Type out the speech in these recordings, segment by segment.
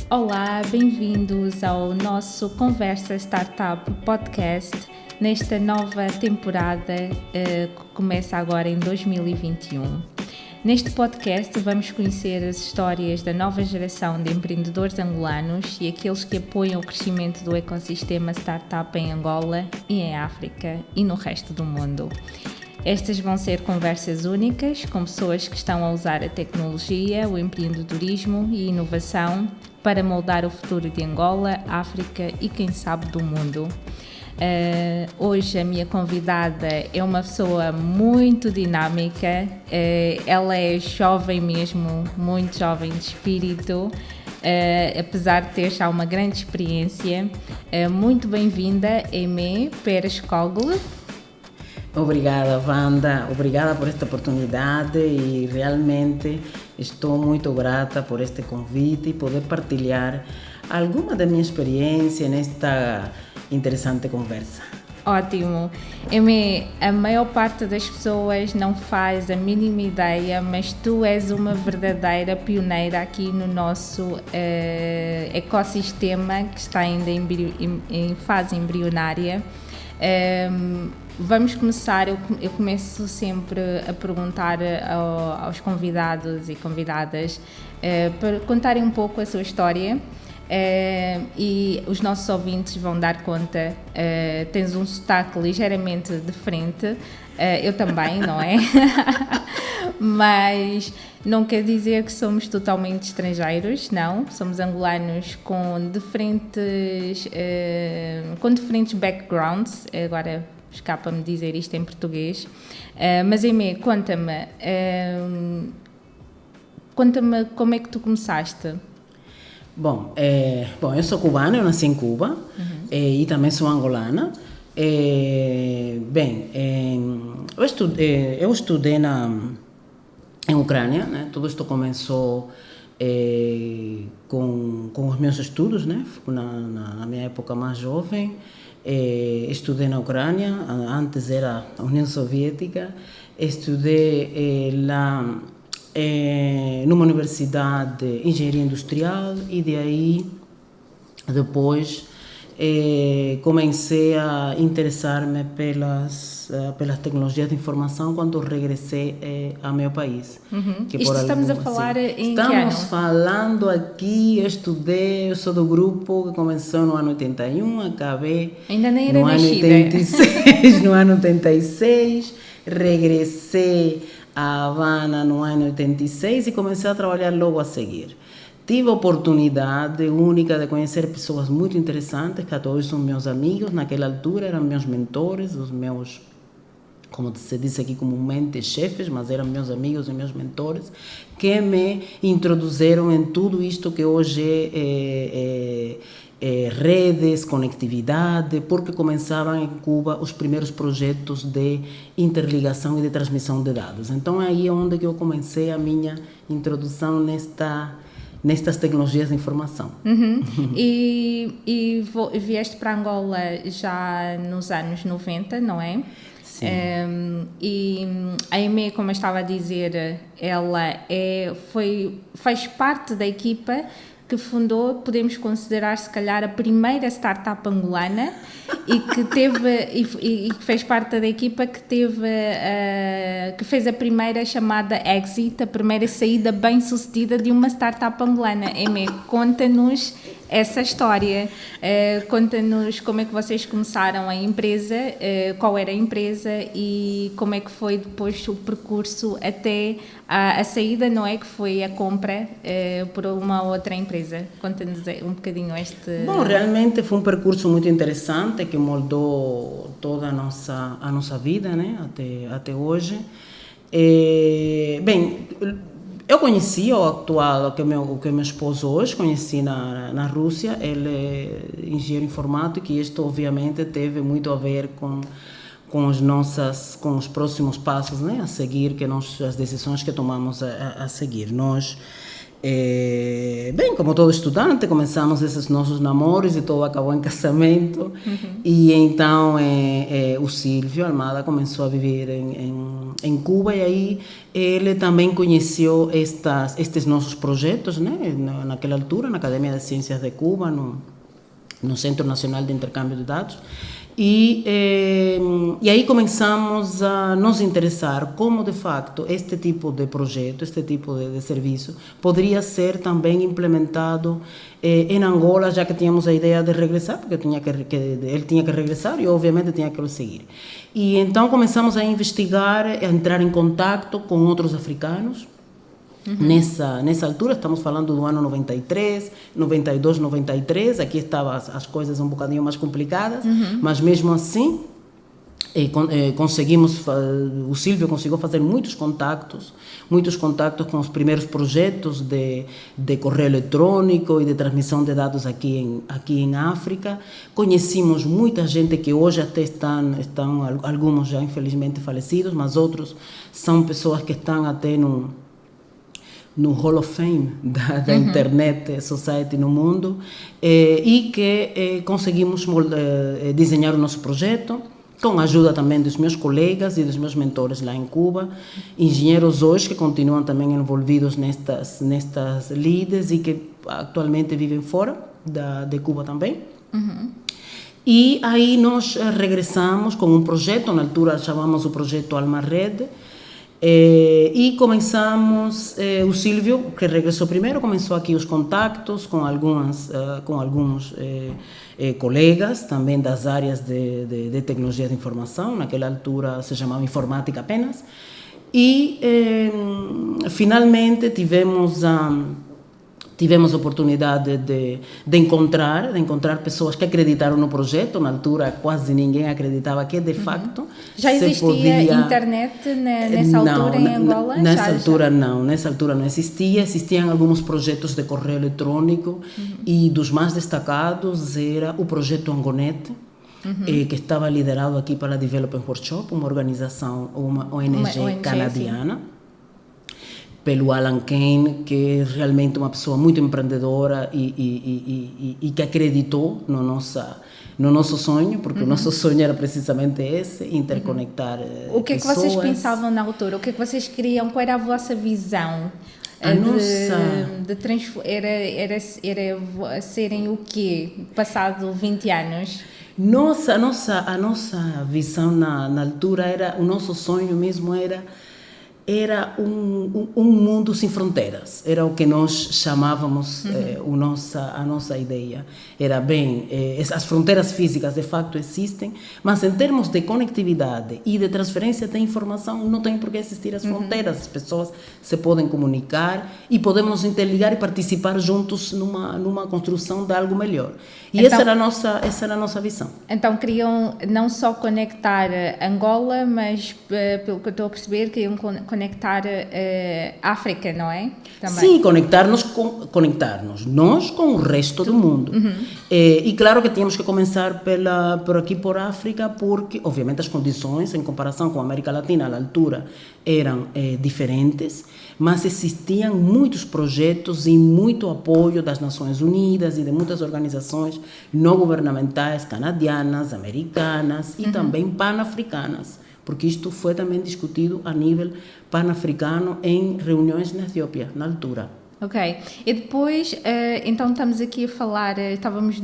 Olá, bem-vindos ao nosso Conversa Startup Podcast, nesta nova temporada que começa agora em 2021. Neste podcast vamos conhecer as histórias da nova geração de empreendedores angolanos e aqueles que apoiam o crescimento do ecossistema startup em Angola e em África e no resto do mundo. Estas vão ser conversas únicas com pessoas que estão a usar a tecnologia, o empreendedorismo e inovação para moldar o futuro de Angola, África e quem sabe do mundo. Hoje a minha convidada é uma pessoa muito dinâmica, ela é jovem mesmo, muito jovem de espírito, apesar de ter já uma grande experiência. Muito bem-vinda, Aimé Pérez-Cogle. Obrigada, Wanda. Obrigada por esta oportunidade e realmente estou muito grata por este convite e poder partilhar alguma da minha experiência nesta interessante conversa. Ótimo. Aimé, a maior parte das pessoas não faz a mínima ideia, mas tu és uma verdadeira pioneira aqui no nosso ecossistema que está ainda em fase embrionária. Vamos começar, eu começo sempre a perguntar aos convidados e convidadas para contarem um pouco a sua história e os nossos ouvintes vão dar conta. Tens um sotaque ligeiramente diferente, eu também, não é? Mas não quer dizer que somos totalmente estrangeiros, não. Somos angolanos com diferentes backgrounds. Agora escapa-me dizer isto em português. Mas, Aimé, conta-me como é que tu começaste? Bom, eu sou cubana, eu nasci em Cuba, e também sou angolana. Eu estudei em Ucrânia, né? Tudo isto começou com os meus estudos, né? Na minha época mais jovem. Estudei na Ucrânia, antes era a União Soviética. Estudei lá numa universidade de engenharia industrial e de aí depois comecei a interessar-me pelas tecnologias de informação quando regressei ao meu país. Que isto estamos a falar em estamos que ano? falando aqui, eu sou do grupo que começou no ano 81, acabei ainda nem era no ano nascida. 86, no ano 86, regressei a Havana no ano 86 e comecei a trabalhar logo a seguir. Tive a oportunidade única de conhecer pessoas muito interessantes, que até hoje são meus amigos, naquela altura eram meus mentores, os meus, como se diz aqui comumente, chefes, mas eram meus amigos e meus mentores, que me introduziram em tudo isto que hoje é redes, conectividade, porque começavam em Cuba os primeiros projetos de interligação e de transmissão de dados. Então aí é onde que eu comecei a minha introdução nestas tecnologias de informação. E vieste para Angola já nos anos 90, não é? Sim. E a Aimé, como eu estava a dizer, ela faz parte da equipa que fundou, podemos considerar se calhar a primeira startup angolana e que que fez parte da equipa que fez a primeira chamada Exit, a primeira saída bem sucedida de uma startup angolana. Aimé, conta-nos essa história, conta-nos como é que vocês começaram a empresa, qual era a empresa e como é que foi depois o percurso até a saída, não é? Que foi a compra por uma outra empresa. Conta-nos um bocadinho este... Bom, realmente foi um percurso muito interessante que moldou toda a nossa vida, né? Até hoje. Eu conheci o atual, que é meu esposo hoje, conheci na Rússia. Ele é engenheiro informático e isto obviamente teve muito a ver com os próximos passos, né, a seguir, as decisões que tomamos a seguir. Nós Bem, como todo estudante, começamos esses nossos namoros e tudo acabou em casamento. E então o Silvio Almada começou a viver em Cuba, e aí ele também conheceu estes nossos projetos, né? Naquela altura, na Academia de Ciências de Cuba, no Centro Nacional de Intercâmbio de Dados. E aí começamos a nos interessar como, de facto, este tipo de projeto, este tipo de serviço, poderia ser também implementado em Angola, já que tínhamos a ideia de regressar, porque ele tinha que regressar e, obviamente, tinha que o seguir. E então começamos a investigar, a entrar em contato com outros africanos. Nessa altura, estamos falando do ano 93, 92, 93, aqui estavam as coisas um bocadinho mais complicadas, mas mesmo assim o Silvio conseguiu fazer muitos contactos com os primeiros projetos de correio eletrônico e de transmissão de dados aqui em África. Conhecemos muita gente que hoje até estão alguns já infelizmente falecidos, mas outros são pessoas que estão até no Hall of Fame da Internet Society no mundo, e que conseguimos desenhar o nosso projeto, com a ajuda também dos meus colegas e dos meus mentores lá em Cuba, engenheiros hoje que continuam também envolvidos nestas lides e que atualmente vivem fora de Cuba também. E aí nós regressamos com um projeto, na altura chamamos o projeto Alma Red, e começamos, o Silvio, que regressou primeiro, começou aqui os contactos com alguns colegas também das áreas de tecnologia de informação. Naquela altura se chamava informática apenas, e finalmente tivemos a oportunidade de encontrar pessoas que acreditaram no projeto. Na altura quase ninguém acreditava que de facto já existia internet nessa altura em Angola? Nessa altura não existiam alguns projetos de correio eletrônico, e dos mais destacados era o projeto Angonet, que estava liderado aqui pela Development Workshop, uma ONG canadiana, pelo Alan Kane, que é realmente uma pessoa muito empreendedora e que acreditou no nosso sonho, porque o nosso sonho era precisamente esse, interconectar O que é que vocês pensavam na altura? O que é que vocês queriam? Qual era a vossa visão? Era serem o quê? Passado 20 anos? A nossa visão na altura era, o nosso sonho mesmo era um mundo sem fronteiras. Era o que nós chamávamos, a nossa ideia. Era as fronteiras físicas de facto existem, mas em termos de conectividade e de transferência de informação não tem por que existir as fronteiras. As pessoas se podem comunicar e podemos nos interligar e participar juntos numa construção de algo melhor. E então, essa era a nossa visão. Então queriam não só conectar Angola, mas pelo que eu estou a perceber, queriam conectar África, não é? Também. Sim, conectar-nos nós com o resto do mundo. E claro que tínhamos que começar por aqui, por África, porque obviamente as condições em comparação com a América Latina à altura eram diferentes, mas existiam muitos projetos e muito apoio das Nações Unidas e de muitas organizações não governamentais canadianas, americanas e também pan-africanas, porque isto foi também discutido a nível pan-africano em reuniões na Etiópia, na altura. Ok. E depois, então estamos aqui a falar, estávamos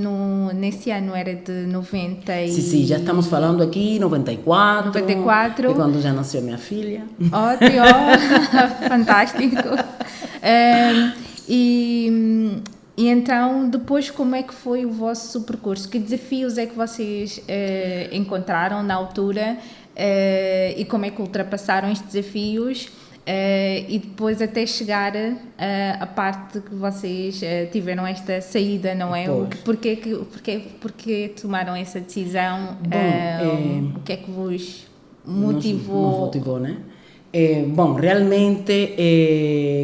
nesse ano, era de 90 e... Sim, já estamos falando aqui 94. 94. É quando já nasceu minha filha. Ótimo, fantástico. E então, depois, como é que foi o vosso percurso? Que desafios é que vocês encontraram na altura e como é que ultrapassaram estes desafios? E depois até chegar à parte que vocês tiveram esta saída, não é? Porquê tomaram essa decisão? Bom, o que é que vos motivou? Nos motivou, né? Realmente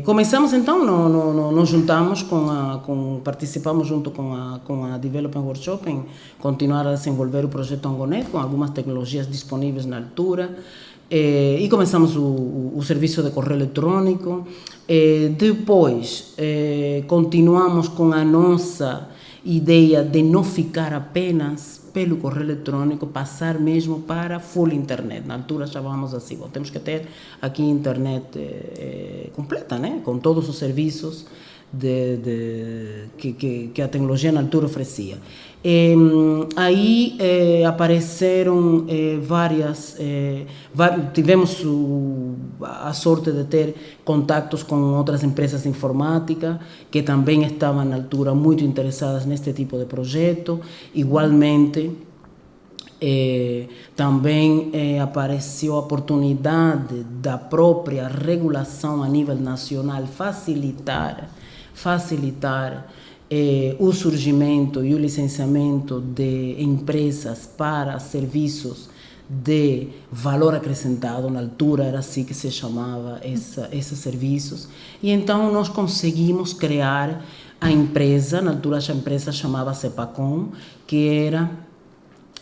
começamos então, nos juntamos participamos junto com a Development Workshop em continuar a desenvolver o projeto Angonet com algumas tecnologias disponíveis na altura. E começamos o serviço de correio eletrônico. Depois, continuamos com a nossa ideia de não ficar apenas pelo correio eletrônico, passar mesmo para full internet. Na altura chamávamos assim, bom, temos que ter aqui internet completa, né? Com todos os serviços que a tecnologia na altura oferecia. Aí apareceram tivemos a sorte de ter contactos com outras empresas de informática que também estavam na altura muito interessadas neste tipo de projeto. Igualmente, também apareceu a oportunidade da própria regulação a nível nacional facilitar o surgimento e o licenciamento de empresas para serviços de valor acrescentado. Na altura era assim que se chamava esses serviços. E então nós conseguimos criar a empresa. Na altura a empresa chamava-se Epacom, que era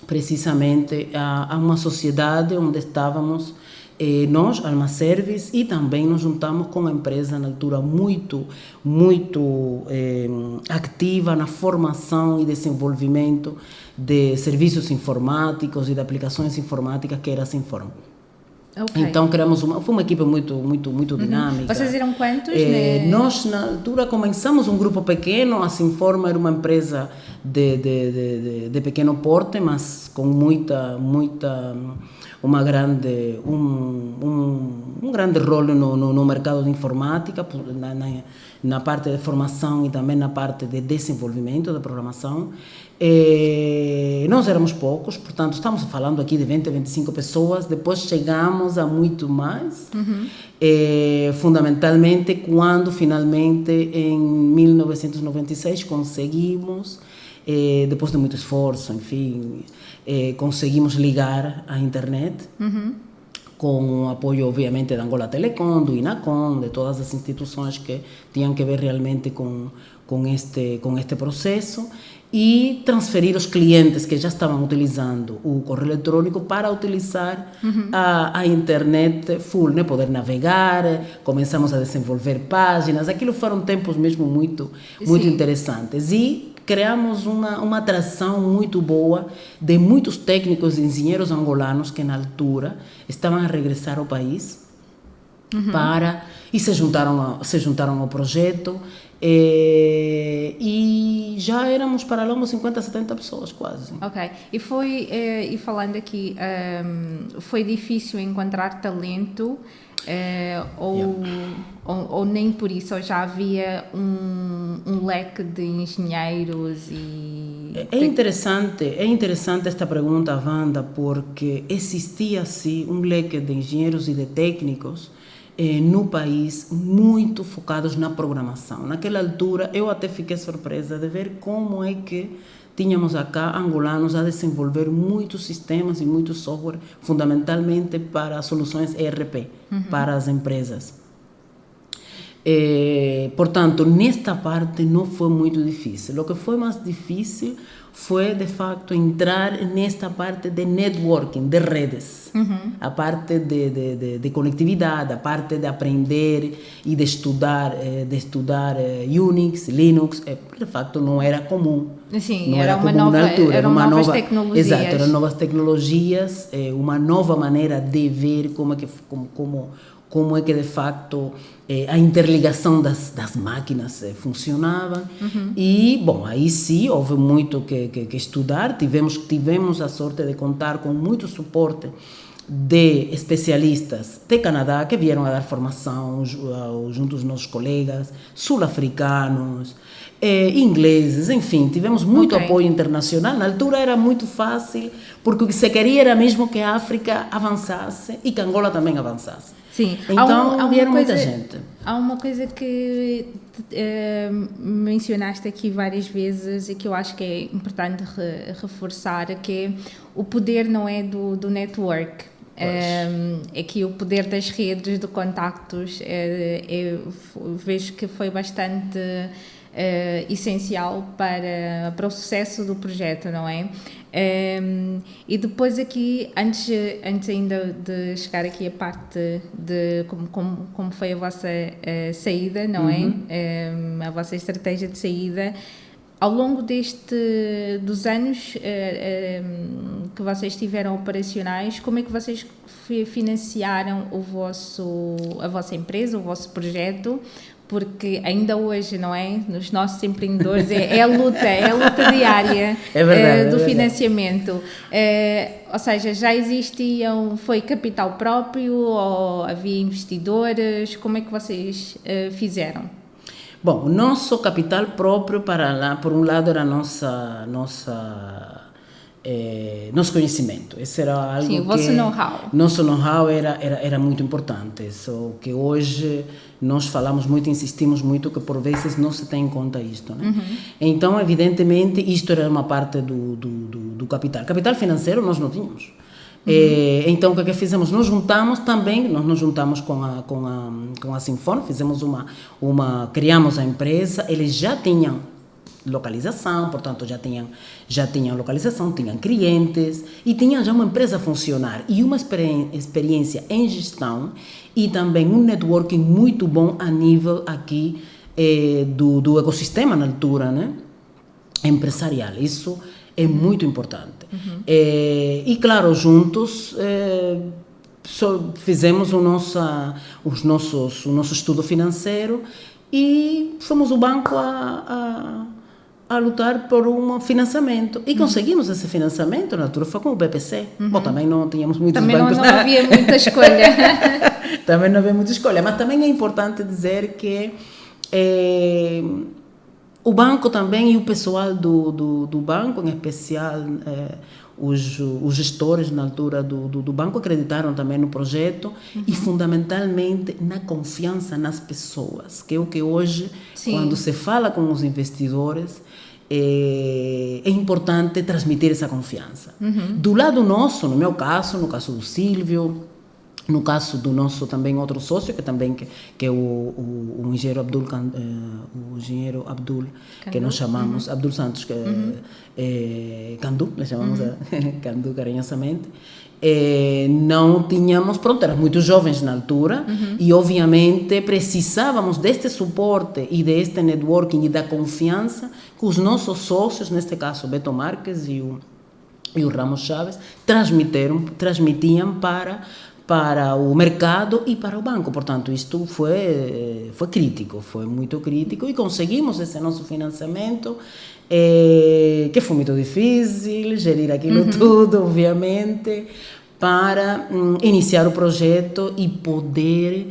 precisamente uma sociedade onde estávamos nós, Alma Service, e também nos juntamos com a empresa na altura muito ativa na formação e desenvolvimento de serviços informáticos e de aplicações informáticas, que era a Sinform. Okay. Então criamos foi uma equipe muito dinâmica. Vocês eram quantos? Nós na altura começamos um grupo pequeno. A Sinform era uma empresa de pequeno porte, mas com um grande rol no mercado de informática, na parte de formação e também na parte de desenvolvimento da programação. Nós éramos poucos, portanto estamos falando aqui de 20 a 25 pessoas. Depois chegamos a muito mais, fundamentalmente quando finalmente em 1996 conseguimos, depois de muito esforço, enfim, conseguimos ligar a internet, com o apoio, obviamente, da Angola Telecom, do INACOM, de todas as instituições que tinham que ver realmente com este processo, e transferir os clientes que já estavam utilizando o correio eletrônico para utilizar a internet full, né? Poder navegar. Começamos a desenvolver páginas. Aquilo foram tempos mesmo muito interessantes. E criamos uma atração muito boa de muitos técnicos e engenheiros angolanos que na altura estavam a regressar ao país e se juntaram ao projeto, e já éramos para lá uns 50, 70 pessoas quase. Ok, e falando aqui, foi difícil encontrar talento? Ou nem por isso, ou já havia um leque de engenheiros É interessante esta pergunta, Wanda, porque existia sim um leque de engenheiros e de técnicos no país muito focados na programação. Naquela altura eu até fiquei surpresa de ver como é que tínhamos acá angolanos a desenvolver muitos sistemas e muito software, fundamentalmente para soluções ERP, para as empresas. Portanto, nesta parte não foi muito difícil. O que foi mais difícil foi, de facto, entrar nesta parte de networking, de redes. A parte de conectividade, a parte de aprender e de estudar Unix, Linux. De facto, não era comum. Sim, não era comum na altura. Eram novas tecnologias. Exato, eram novas tecnologias, uma nova maneira de ver como é que de facto a interligação das máquinas funcionava. E, bom, aí sim houve muito que estudar. Tivemos a sorte de contar com muito suporte de especialistas de Canadá que vieram a dar formação junto aos nossos colegas sul-africanos, ingleses, enfim, tivemos muito apoio internacional. Na altura era muito fácil, porque o que se queria era mesmo que a África avançasse e que Angola também avançasse. Sim. Então, havia muita gente. Há uma coisa que mencionaste aqui várias vezes e que eu acho que é importante reforçar, que é o poder não é do network. É que o poder das redes de contactos vejo que foi bastante essencial para o sucesso do projeto, não é? E depois aqui, antes ainda de chegar aqui a parte de como foi a vossa saída, não é? A vossa estratégia de saída, ao longo dos anos que vocês estiveram operacionais, como é que vocês financiaram a vossa empresa, o vosso projeto? Porque ainda hoje, não é? Nos nossos empreendedores é a luta diária do financiamento. Ou seja, já existiam, foi capital próprio ou havia investidores? Como é que vocês fizeram? Bom, o nosso capital próprio, por um lado, era nosso conhecimento. Esse era algo. Sim, o vosso know-how. Nosso know-how era muito importante. Só que hoje nós falamos muito, insistimos muito, que por vezes não se tem em conta isto, né? Então, evidentemente, isto era uma parte do capital. Capital financeiro nós não tínhamos. Então, o que fizemos? Nós nos juntamos com a Sinfon, criamos a empresa, eles já tinham localização, portanto já tinham localização, tinham clientes e tinham já uma empresa a funcionar e uma experiência em gestão e também um networking muito bom a nível aqui do ecossistema na altura, né? Empresarial. Isso é muito importante. E claro, juntos fizemos o nosso estudo financeiro e fomos o banco a lutar por um financiamento. E conseguimos esse financiamento, na altura foi com o BPC. Bom, também não tínhamos muitos bancos. Também não havia muita escolha. Também não havia muita escolha, mas também é importante dizer que o banco também e o pessoal do banco, em especial os gestores na altura do banco, acreditaram também no projeto e fundamentalmente na confiança nas pessoas, que é o que hoje, quando se fala com os investidores, é importante transmitir essa confiança. Do lado nosso, no meu caso, no caso do Silvio, no caso do nosso também outro sócio, que é o engenheiro Abdul, que nós chamamos, Abdul Santos, Candu, nós chamamos Candu carinhosamente. Não tínhamos, éramos muito jovens na altura e obviamente precisávamos deste suporte e deste networking e da confiança que os nossos sócios, neste caso Beto Marques e o Ramos Chaves, transmitiam para o mercado e para o banco. Portanto, isto foi crítico, foi muito crítico e conseguimos esse nosso financiamento, que foi muito difícil, gerir aquilo tudo, obviamente, para iniciar o projeto e poder,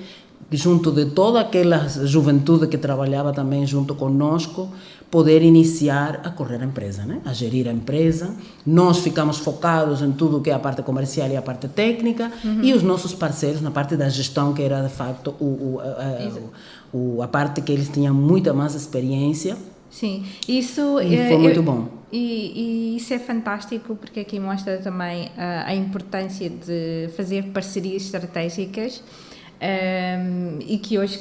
junto de toda aquela juventude que trabalhava também junto conosco, poder iniciar a correr a empresa, né? A gerir a empresa. Nós ficamos focados em tudo que é a parte comercial e a parte técnica e os nossos parceiros na parte da gestão, que era de facto a parte que eles tinham muita mais experiência. Sim, isso foi muito bom. E isso é fantástico, porque aqui mostra também a importância de fazer parcerias estratégicas. E que hoje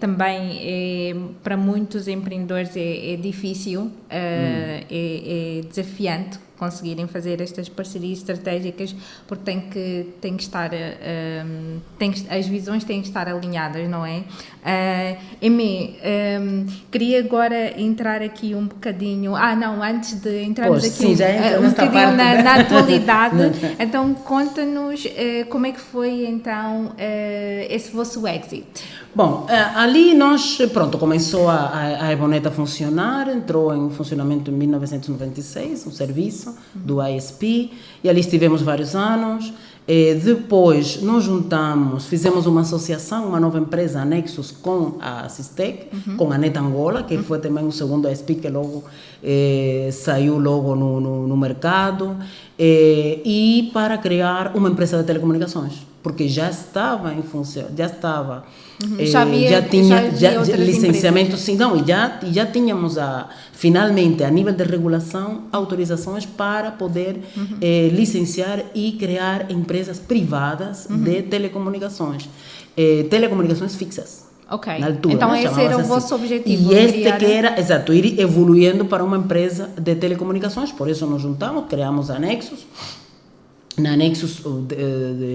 também para muitos empreendedores é difícil, é desafiante conseguirem fazer estas parcerias estratégicas, porque tem que estar as visões têm que estar alinhadas, não é? Queria agora entrar aqui um bocadinho, antes de entrarmos aqui um bocadinho na atualidade. Então conta-nos como é que foi então esse vosso exit. Bom, ali nós, começou a Eboneta a funcionar, entrou em funcionamento em 1996, o serviço do ISP, e ali estivemos vários anos. Depois nos juntamos, fizemos uma associação, uma nova empresa, a Nexus, com a Sistec, com a Net Angola, que foi também o segundo ISP que logo saiu logo no mercado, e para criar uma empresa de telecomunicações, porque já estava em função, já tinha licenciamento, sim, não, e já tínhamos finalmente a nível de regulação autorizações para poder licenciar e criar empresas privadas de telecomunicações, telecomunicações fixas. Ok. Na altura, Então né? esse Chamava-se era o assim. vosso objetivo. E este criar... que era, exato, ir evoluindo para uma empresa de telecomunicações, por isso nos juntamos, criamos a Nexus. Na Nexus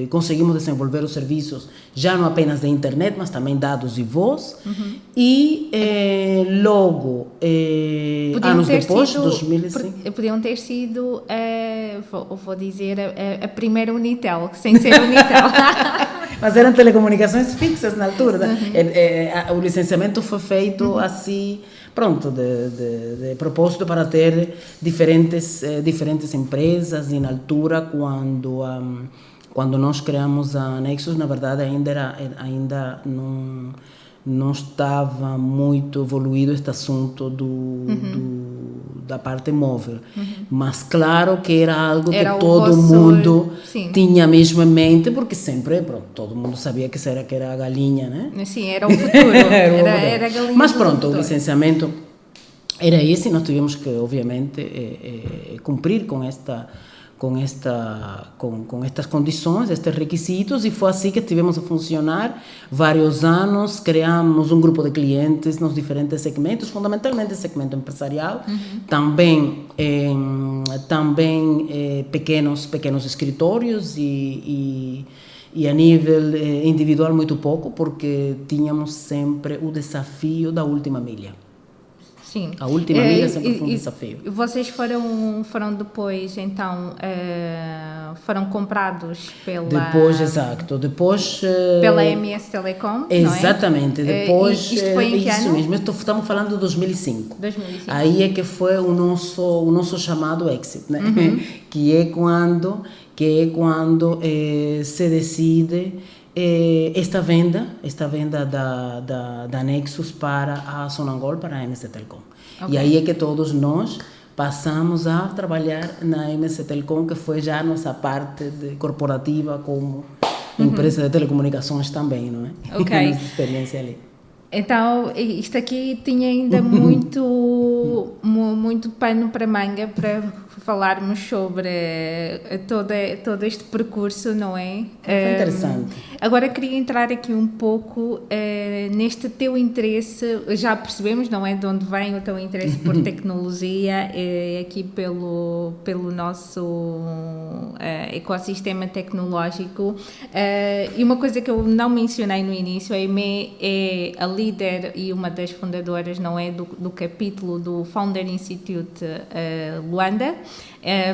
conseguimos desenvolver os serviços já não apenas de internet, mas também dados e voz. E logo, anos depois, 2005... Podiam ter sido, vou dizer, a primeira Unitel, sem ser Unitel. Mas eram telecomunicações fixas na altura. O licenciamento foi feito assim, pronto, de propósito para ter diferentes empresas. E na altura, quando nós criamos a Nexus, na verdade ainda não estava muito evoluído este assunto da parte móvel. Mas claro que era algo que todo mundo tinha mesmo em mente, porque sempre, pronto, todo mundo sabia que era a galinha, né? Sim, era o futuro. era a galinha. Mas pronto, o licenciamento era esse, e nós tivemos que, obviamente, cumprir com estas condições, estes requisitos, e foi assim que estivemos a funcionar vários anos. Criamos um grupo de clientes nos diferentes segmentos, fundamentalmente segmento empresarial, também pequenos escritórios e a nível individual muito pouco, porque tínhamos sempre o desafio da última milha. Sim. A última milha sempre foi um desafio. Vocês foram depois, então, foram comprados pela... Depois, exato. Depois... pela MS Telecom, exatamente. Não é? Depois... Isto foi em que ano? Isso mesmo. Estamos falando de 2005. 2005. Aí é que foi o nosso chamado exit, né? Que é quando se decide... esta venda da Nexus para a Sonangol, para a MC Telecom. Okay. E aí é que todos nós passamos a trabalhar na MC Telecom, que foi já a nossa parte corporativa como empresa de telecomunicações também, não é? Ok. Nossa experiência ali. Então, isto aqui tinha ainda muito pano para manga para falarmos sobre todo este percurso, não é? Foi interessante. Agora queria entrar aqui um pouco neste teu interesse. Já percebemos, não é, de onde vem o teu interesse por tecnologia, aqui pelo nosso ecossistema tecnológico. E uma coisa que eu não mencionei no início, a Aimee é a líder e uma das fundadoras, não é, do capítulo do Founder Institute Luanda.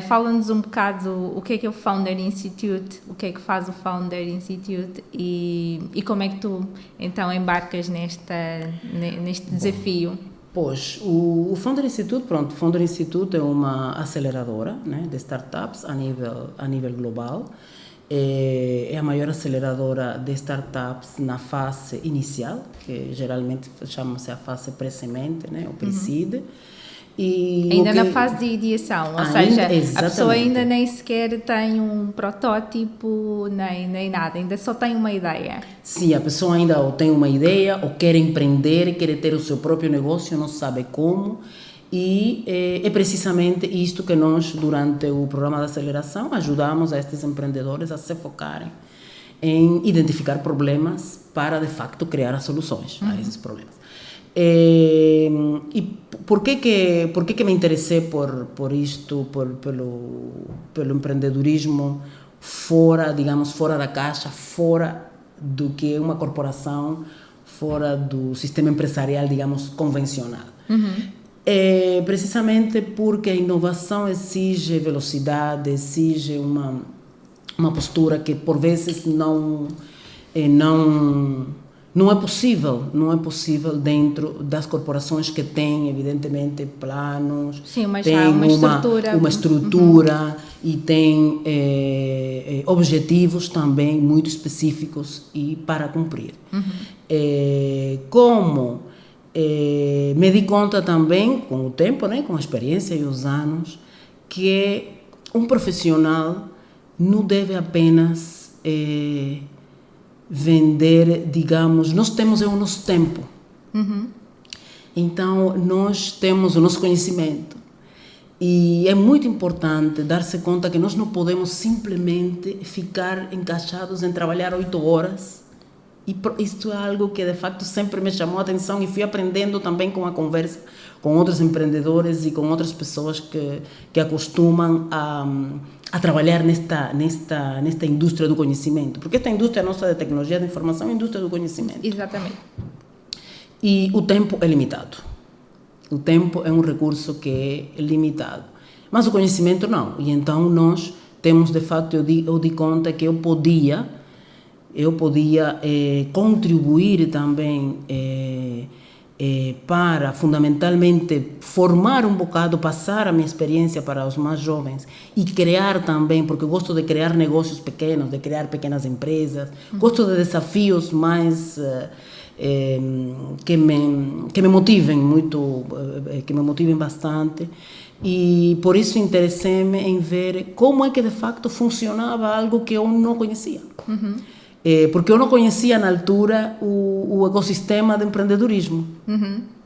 Fala-nos um bocado o que é o Founder Institute, o que é que faz o Founder Institute e como é que tu então embarcas neste desafio. Pois, o Founder Institute, pronto, o Founder Institute é uma aceleradora, né, de startups a nível global. É a maior aceleradora de startups na fase inicial, que geralmente chama-se a fase pré-semente, né, ou pre-seed. E ainda na fase de ideação, ou seja, exatamente. A pessoa ainda nem sequer tem um protótipo, nem nada, ainda só tem uma ideia. Sim, a pessoa ainda ou tem uma ideia, ou quer empreender, quer ter o seu próprio negócio, não sabe como. E é precisamente isto que nós, durante o programa de aceleração, ajudamos a estes empreendedores a se focarem em identificar problemas para, de facto, criar as soluções a esses problemas. E por que me interessei por isto, pelo empreendedorismo fora da caixa, fora do que é uma corporação, fora do sistema empresarial, digamos, convencional? É precisamente porque a inovação exige velocidade, exige uma postura que por vezes não é possível dentro das corporações que têm, evidentemente, planos, têm uma estrutura e têm objetivos também muito específicos e para cumprir. Me di conta também, com o tempo, né, com a experiência e os anos, que um profissional não deve apenas vender, digamos, nós temos o nosso tempo. Então, nós temos o nosso conhecimento. E é muito importante dar-se conta que nós não podemos simplesmente ficar encaixados em trabalhar 8 horas E isto é algo que de facto sempre me chamou a atenção e fui aprendendo também com a conversa com outros empreendedores e com outras pessoas que acostumam a trabalhar nesta indústria do conhecimento. Porque esta indústria nossa de tecnologia da informação é a indústria do conhecimento. Exatamente. E o tempo é limitado. O tempo é um recurso que é limitado. Mas o conhecimento não. E então nós temos, de facto, eu di conta que eu podia contribuir também para, fundamentalmente, formar um bocado, passar a minha experiência para os mais jovens e criar também, porque eu gosto de criar negócios pequenos, de criar pequenas empresas, gosto de desafios mais que me motivem muito, que me motivem bastante. E por isso interessei-me em ver como é que de facto funcionava algo que eu não conhecia. Porque eu não conhecia na altura o ecossistema de empreendedorismo.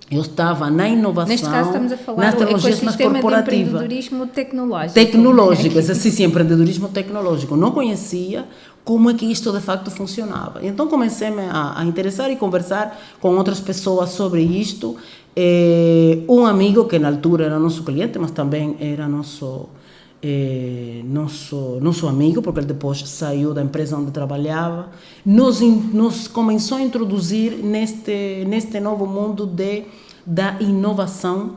Eu estava na inovação, neste caso estamos a falar nas tecnologias mais corporativas. De empreendedorismo tecnológico. Tecnológico, sim, empreendedorismo tecnológico. Não conhecia como é que isto de facto funcionava. Então comecei-me a interessar e conversar com outras pessoas sobre isto. Um amigo que na altura era nosso cliente, mas também era nosso amigo, porque ele depois saiu da empresa onde trabalhava, nos começou a introduzir neste novo mundo da inovação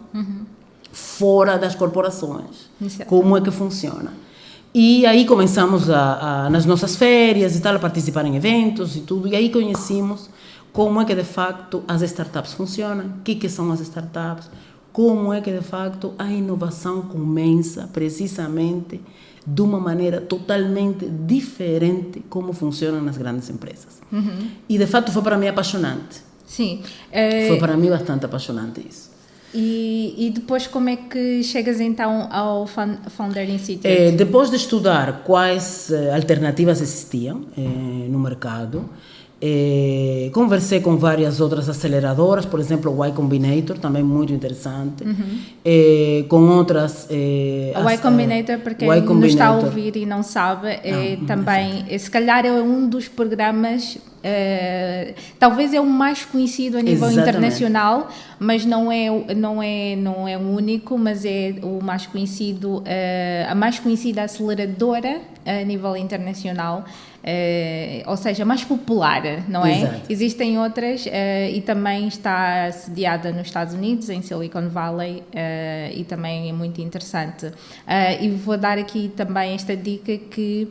fora das corporações. Como é que funciona. E aí começamos nas nossas férias e tal, a participar em eventos e tudo, e aí conhecemos como é que de facto as startups funcionam, o que são as startups, como é que de facto a inovação começa precisamente de uma maneira totalmente diferente como funciona nas grandes empresas. E de facto foi para mim apaixonante. Sim. Foi para mim bastante apaixonante isso. E depois como é que chegas então ao Founder Institute? Depois de estudar quais alternativas existiam no mercado, conversei com várias outras aceleradoras, por exemplo o Y Combinator, também muito interessante, com outras... o Y Combinator, para quem nos está a ouvir e não sabe, também, se calhar é um dos programas, talvez é o mais conhecido a nível internacional, mas não é o único, mas é o mais conhecido, a mais conhecida aceleradora a nível internacional. Ou seja, mais popular, não é? Exato. Existem outras e também está sediada nos Estados Unidos, em Silicon Valley, e também é muito interessante. E vou dar aqui também esta dica que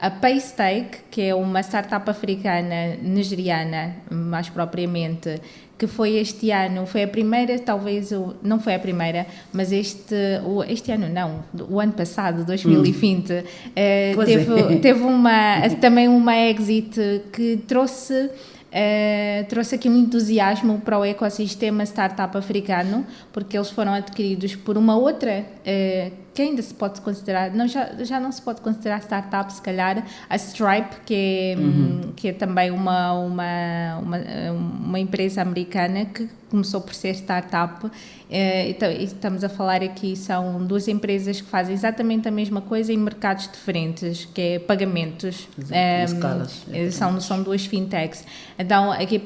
a Paystake, que é uma startup africana, nigeriana, mais propriamente, que foi este ano, foi a primeira, talvez, não foi a primeira, mas este ano não, o ano passado, 2020, teve também uma exit que trouxe aqui um entusiasmo para o ecossistema startup africano, porque eles foram adquiridos por uma outra que ainda se pode considerar, já não se pode considerar startup, se calhar, a Stripe, que é também uma empresa americana que começou por ser startup. Estamos a falar aqui, são duas empresas que fazem exatamente a mesma coisa em mercados diferentes, que é pagamentos. São duas fintechs. Então, aqui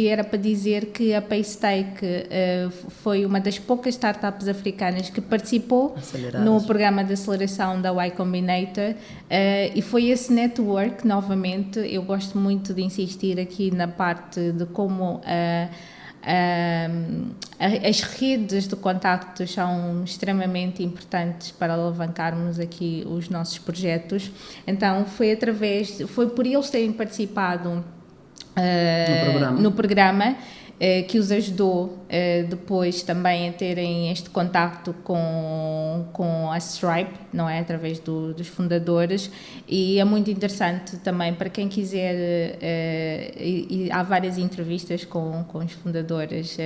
era para dizer que a Paystake foi uma das poucas startups africanas que participou no programa de aceleração da Y Combinator, e foi esse network, novamente, eu gosto muito de insistir aqui na parte de como as redes de contactos são extremamente importantes para alavancarmos aqui os nossos projetos. Então foi por eles terem participado no programa que os ajudou depois também a terem este contacto com a Stripe, não é? Através dos fundadores, e é muito interessante também para quem quiser, e há várias entrevistas com os fundadores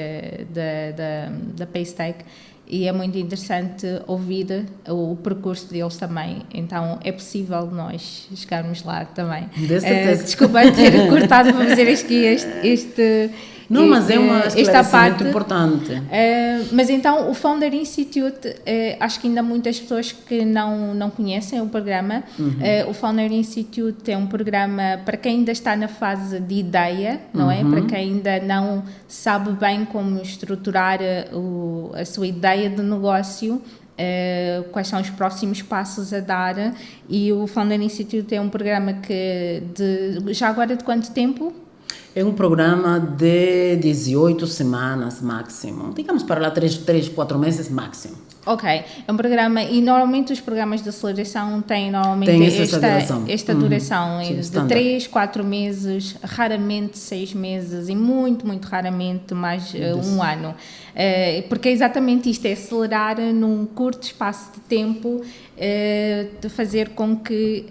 da Paystake, e é muito interessante ouvir o percurso deles também. Então é possível nós chegarmos lá também. Desculpa ter cortado para fazer este não, mas é um esclarecimento importante. Mas então o Founder Institute, acho que ainda muitas pessoas que não conhecem o programa. O Founder Institute é um programa para quem ainda está na fase de ideia, não é? Para quem ainda não sabe bem como estruturar a sua ideia de negócio. Quais são os próximos passos a dar, e o Founder Institute é um programa que já agora de quanto tempo? É um programa de 18 semanas máximo, digamos para lá 3, 4 meses máximo. Ok, é um programa, e normalmente os programas de aceleração têm normalmente esta duração de 3, 4 meses, raramente 6 meses e muito, muito raramente mais um ano. Porque é exatamente isto, é acelerar num curto espaço de tempo, de fazer com que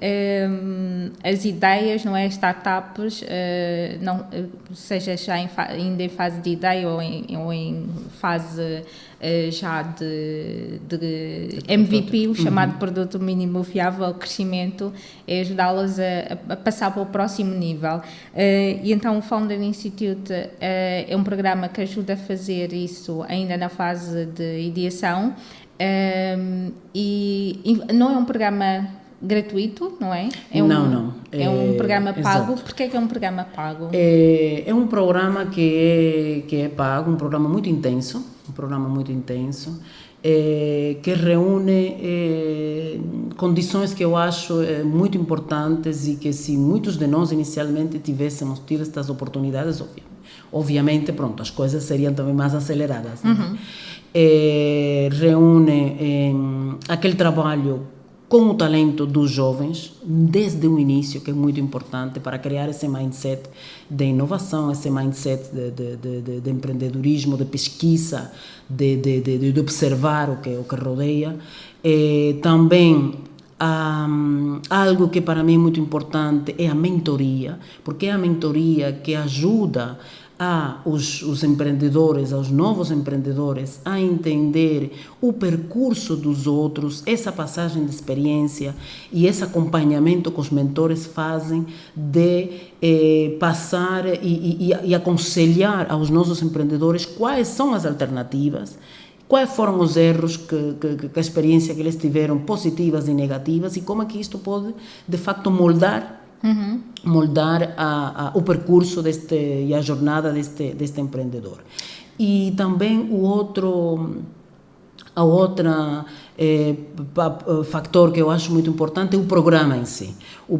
as ideias, não é, startups, seja já ainda em fase de ideia ou em fase já de MVP, o chamado produto mínimo viável ao crescimento, é ajudá-las a passar para o próximo nível. E então o Founder Institute é um programa que ajuda a fazer isso ainda na fase de ideação, e não é um programa gratuito, não é? Não. É um programa pago. Exato. Porquê é que é um programa pago? É um programa que é pago, um programa muito intenso, que reúne condições que eu acho muito importantes, e que se muitos de nós inicialmente tivéssemos tido estas oportunidades, obviamente, pronto, as coisas seriam também mais aceleradas. Né? Reúne aquele trabalho com o talento dos jovens, desde o início, que é muito importante para criar esse mindset de inovação, esse mindset de empreendedorismo, de pesquisa, de observar o que rodeia. Também algo que para mim é muito importante é a mentoria, porque é a mentoria que ajuda os empreendedores, aos novos empreendedores, a entender o percurso dos outros, essa passagem de experiência e esse acompanhamento que os mentores fazem de passar e aconselhar aos nossos empreendedores quais são as alternativas, quais foram os erros, que a experiência que eles tiveram, positivas e negativas, e como é que isto pode, de facto, moldar o percurso e a jornada deste empreendedor. E também a outra fator que eu acho muito importante é o programa em si. O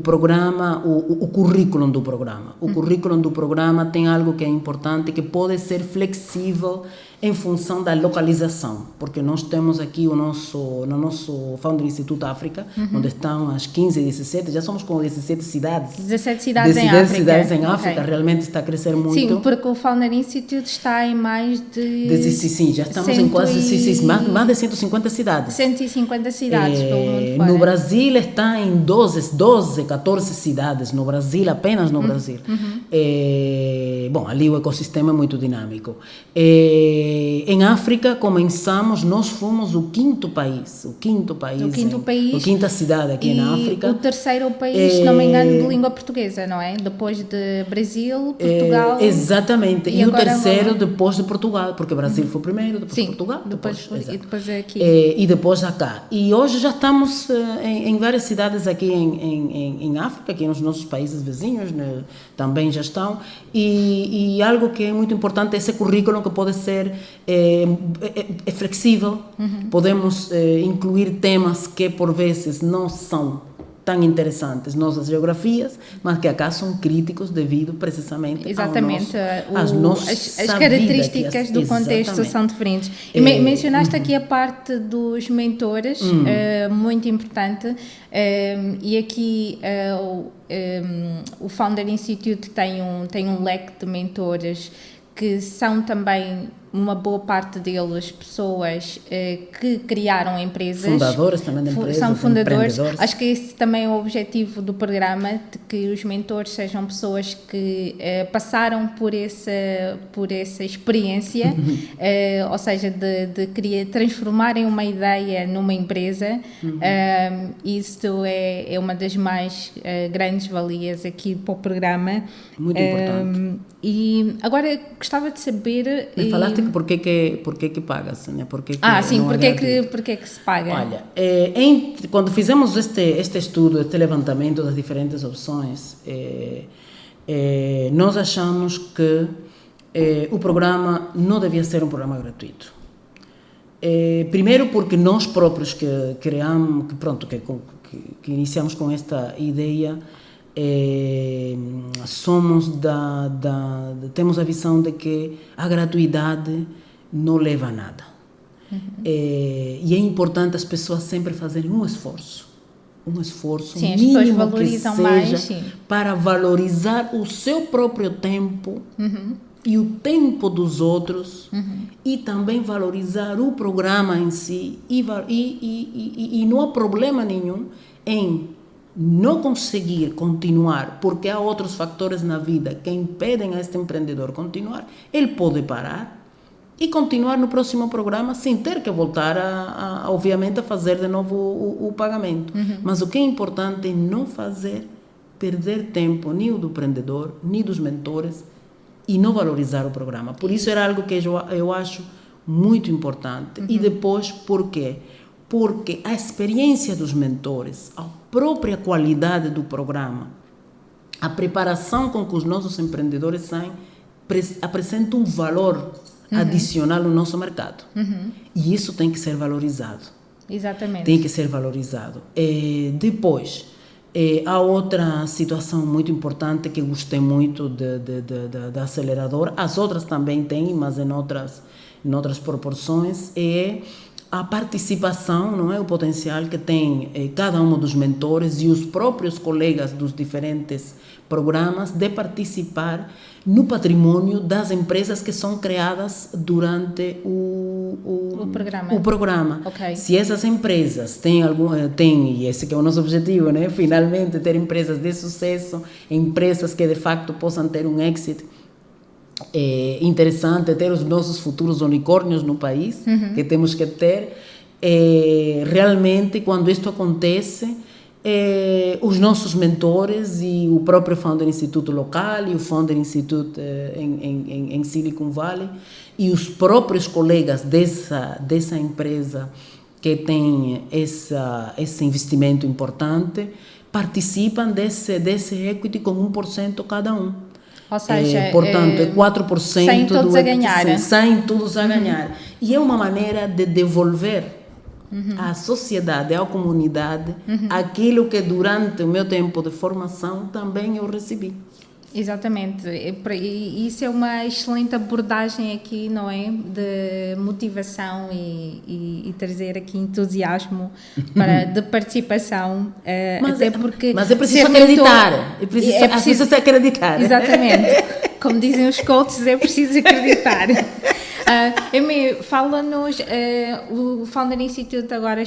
currículo do programa. O currículo do programa tem algo que é importante, que pode ser flexível em função da localização, porque nós temos aqui no nosso Founder Institute África, onde estão as 15, 17, já somos com 17 cidades. 17 cidades em África. Cidades em África, realmente está a crescer muito. Sim, porque o Founder Institute está em mais de... Sim, já estamos em quase mais de 150 cidades. 150 cidades pelo mundo fora. No Brasil está em 12, 14 cidades, no Brasil, apenas no Brasil. Bom, ali o ecossistema é muito dinâmico. Em África começamos, nós fomos o quinto quinta cidade aqui na África. O terceiro país, se não me engano, de língua portuguesa, não é? Depois de Brasil, Portugal. Exatamente, e o terceiro depois de Portugal, porque o Brasil foi primeiro, depois Portugal, depois aqui. E depois acá. E hoje já estamos em várias cidades aqui em África, aqui nos nossos países vizinhos, né, também já estão. E algo que é muito importante é esse currículo, que pode ser flexível. Podemos incluir temas que por vezes não são tão interessantes nossas geografias, mas que acá são críticos devido precisamente as características do contexto são diferentes. E mencionaste aqui a parte dos mentores, muito importante, e aqui o Founder Institute tem um leque de mentores que são também, uma boa parte deles, pessoas que criaram empresas. Fundadores também de empresas. São fundadores. Acho que esse também é o objetivo do programa, de que os mentores sejam pessoas que passaram por essa experiência, ou seja, de transformarem uma ideia numa empresa. Isto é uma das mais grandes valias aqui para o programa. Muito importante. E agora gostava de saber... Me falaste importante, porque que paga-se, né? Porque sim, não é porque que se paga? Olha, quando fizemos este estudo, este levantamento das diferentes opções, nós achamos que o programa não devia ser um programa gratuito. Primeiro porque nós próprios que criamos, que iniciamos com esta ideia, temos a visão de que a gratuidade não leva a nada. E é importante as pessoas sempre fazerem um esforço sim, mínimo que seja, mais, para valorizar o seu próprio tempo e o tempo dos outros, e também valorizar o programa em si, e não há problema nenhum em não conseguir continuar, porque há outros fatores na vida que impedem a este empreendedor continuar. Ele pode parar e continuar no próximo programa sem ter que voltar obviamente, a fazer de novo o pagamento. Mas o que é importante é não perder tempo nem do empreendedor, nem dos mentores, e não valorizar o programa. Por isso era algo que eu acho muito importante. E depois, por quê? Porque a experiência dos mentores, a própria qualidade do programa, a preparação com que os nossos empreendedores saem, apresenta um valor adicional no nosso mercado. E isso tem que ser valorizado. Exatamente. Tem que ser valorizado. Depois, há outra situação muito importante que gostei muito da aceleradora. As outras também têm, mas em outras proporções. É a participação, não é? O potencial que tem cada um dos mentores e os próprios colegas dos diferentes programas de participar no patrimônio das empresas que são criadas durante o programa. Okay. Se essas empresas têm, e esse que é o nosso objetivo, né? Finalmente ter empresas de sucesso, empresas que de facto possam ter um exit interessante, ter os nossos futuros unicórnios no país, que temos que ter. Realmente, quando isto acontece, os nossos mentores e o próprio Founder Institute local e o Founder Institute em Silicon Valley e os próprios colegas dessa empresa que tem esse investimento importante participam desse equity com 1% cada um. Ou seja, portanto, é 4% saem todos a ganhar. Saem todos a ganhar. E é uma maneira de devolver à sociedade, à comunidade, aquilo que durante o meu tempo de formação também eu recebi. Exatamente, e isso é uma excelente abordagem aqui, não é? De motivação e trazer aqui entusiasmo de participação, mas é preciso acreditar, é preciso acreditar. Exatamente, como dizem os coaches, é preciso acreditar. Fala-nos, o Founder Institute agora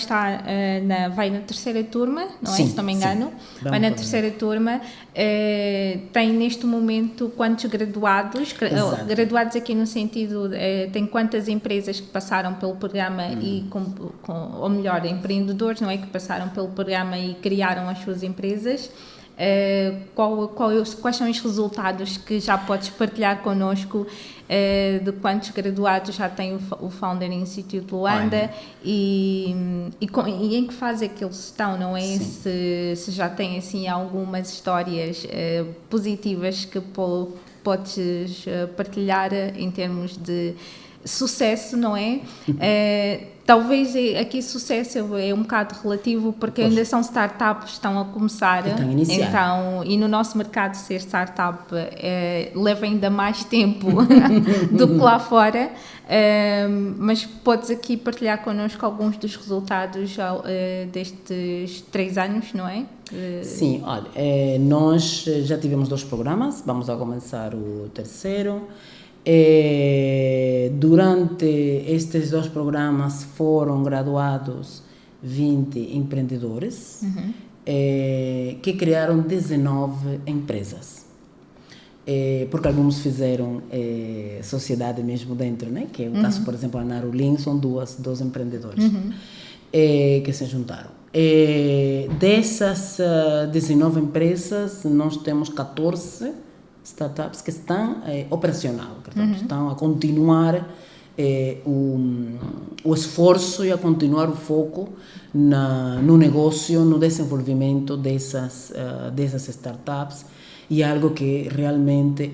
vai na terceira turma, não é? Sim, se não me engano, sim. vai na terceira turma. Tem neste momento quantos graduados? Graduados aqui no sentido, tem quantas empresas que passaram pelo programa e ou melhor, empreendedores, não é? Que passaram pelo programa e criaram as suas empresas. Quais são os resultados que já podes partilhar connosco, de quantos graduados já tem o Founder Institute Luanda e em que fase é que eles estão, não é? Se já tem assim algumas histórias positivas que podes partilhar em termos de sucesso, não é? Talvez aqui sucesso é um bocado relativo porque ainda são startups que estão a começar, então, e no nosso mercado ser startup leva ainda mais tempo do que lá fora, mas podes aqui partilhar connosco alguns dos resultados destes 3 anos, não é? Sim, olha, nós já tivemos 2 programas, vamos a começar o terceiro. Durante estes 2 programas foram graduados 20 empreendedores que criaram 19 empresas, porque alguns fizeram sociedade mesmo dentro, né? Que é o caso, por exemplo, a Narulin, são dois empreendedores que se juntaram. Dessas 19 empresas, nós temos 14 startups que estão operacional, portanto, estão a continuar o esforço e a continuar o foco no negócio, no desenvolvimento dessas startups, e é algo que realmente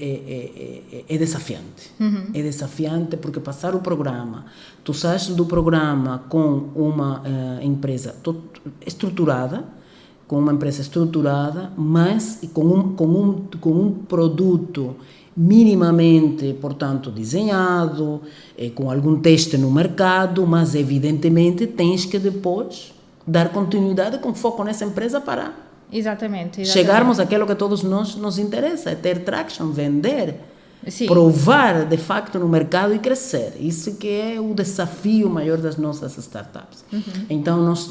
é desafiante. É desafiante porque passar o programa, tu sais do programa com uma empresa estruturada, mas com um produto minimamente, portanto, desenhado, com algum teste no mercado, mas evidentemente tens que depois dar continuidade com foco nessa empresa para Exatamente. chegarmos àquilo que a todos nós nos interessa, é ter traction, vender, Sim. provar de facto no mercado e crescer. Isso que é o desafio maior das nossas startups. Então, nós,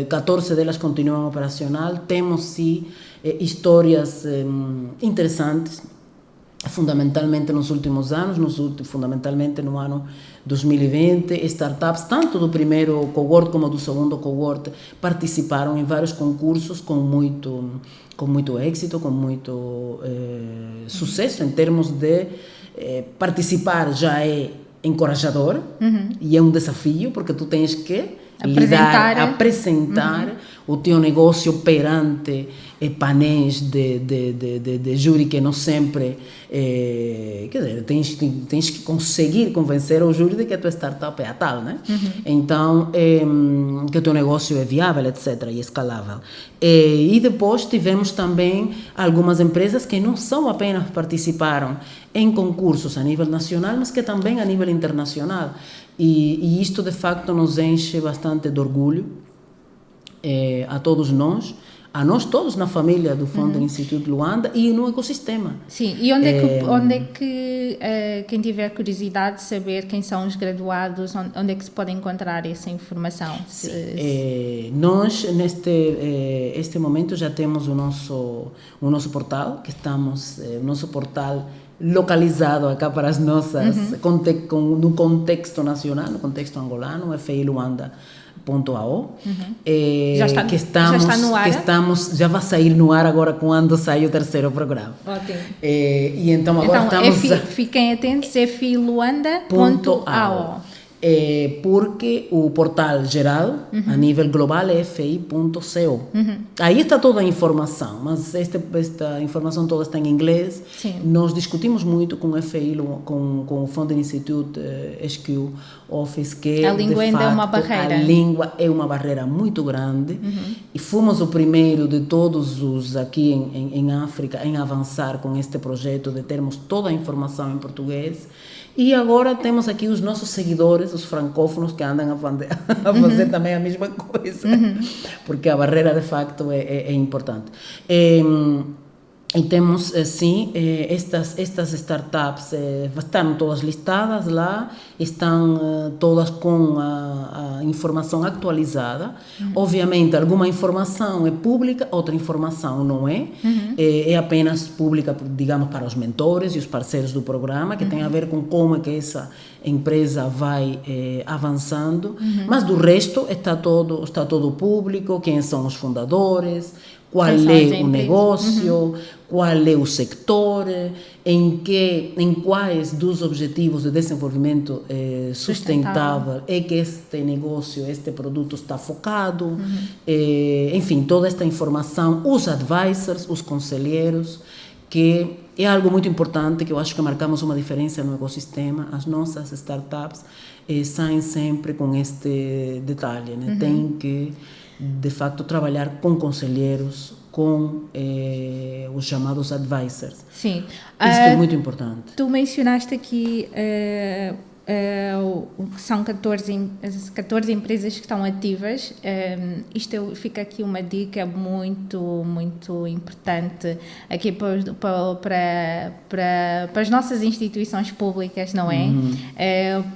14 delas continuam operacional, temos sim histórias interessantes, fundamentalmente nos últimos anos, fundamentalmente no ano 2020, startups, tanto do primeiro cohort como do segundo cohort, participaram em vários concursos com muito êxito, com muito sucesso, em termos de participar já é encorajador e é um desafio, porque tu tens que apresentar o teu negócio perante painéis de júri que não sempre, quer dizer, tens que conseguir convencer o júri de que a tua startup é a tal, né? Então, que o teu negócio é viável, etc., e escalável. E depois tivemos também algumas empresas que não só apenas participaram em concursos a nível nacional, mas que também a nível internacional. E isto, de facto, nos enche bastante de orgulho a todos nós, a nós todos na família do Funding Institute Luanda e no ecossistema. Sim, e onde é que quem tiver curiosidade de saber quem são os graduados, onde é que se pode encontrar essa informação? Nós, neste momento, já temos o nosso portal, que estamos, o nosso portal localizado acá para as nossas, no contexto nacional, no contexto angolano, filuanda.ao, já está no ar? Já vai sair no ar agora quando sair o terceiro programa. Ótimo. E então agora estamos... Fiquem atentos, filuanda.ao. Porque o portal geral, a nível global, é fi.co. Aí está toda a informação, mas esta informação toda está em inglês. Sim. Nós discutimos muito com o FI, com o Funding Institute SQ Office, que a língua ainda é uma barreira. A língua é uma barreira muito grande, e fomos o primeiro de todos os aqui em África em avançar com este projeto de termos toda a informação em português. E agora temos aqui os nossos seguidores, os francófonos, que andam a fazer também a mesma coisa, porque a barreira, de facto, é importante. E temos, sim, estas startups estão todas listadas lá, estão todas com a informação atualizada. Obviamente, alguma informação é pública, outra informação não é. É apenas pública, digamos, para os mentores e os parceiros do programa, que tem a ver com como é que essa empresa vai avançando. Mas do resto está todo público, quem são os fundadores, qual é o negócio, qual é o sector, em quais dos objetivos de desenvolvimento sustentável é que este negócio, este produto está focado. Enfim, toda esta informação, os advisors, os conselheiros, que é algo muito importante, que eu acho que marcamos uma diferença no ecossistema. As nossas startups saem sempre com este detalhe, né? Tem que, de facto, trabalhar com conselheiros, com os chamados advisors. Sim. Isto é muito importante. Tu mencionaste aqui que são 14 empresas que estão ativas. Fica aqui uma dica muito, muito importante aqui para as nossas instituições públicas, não é?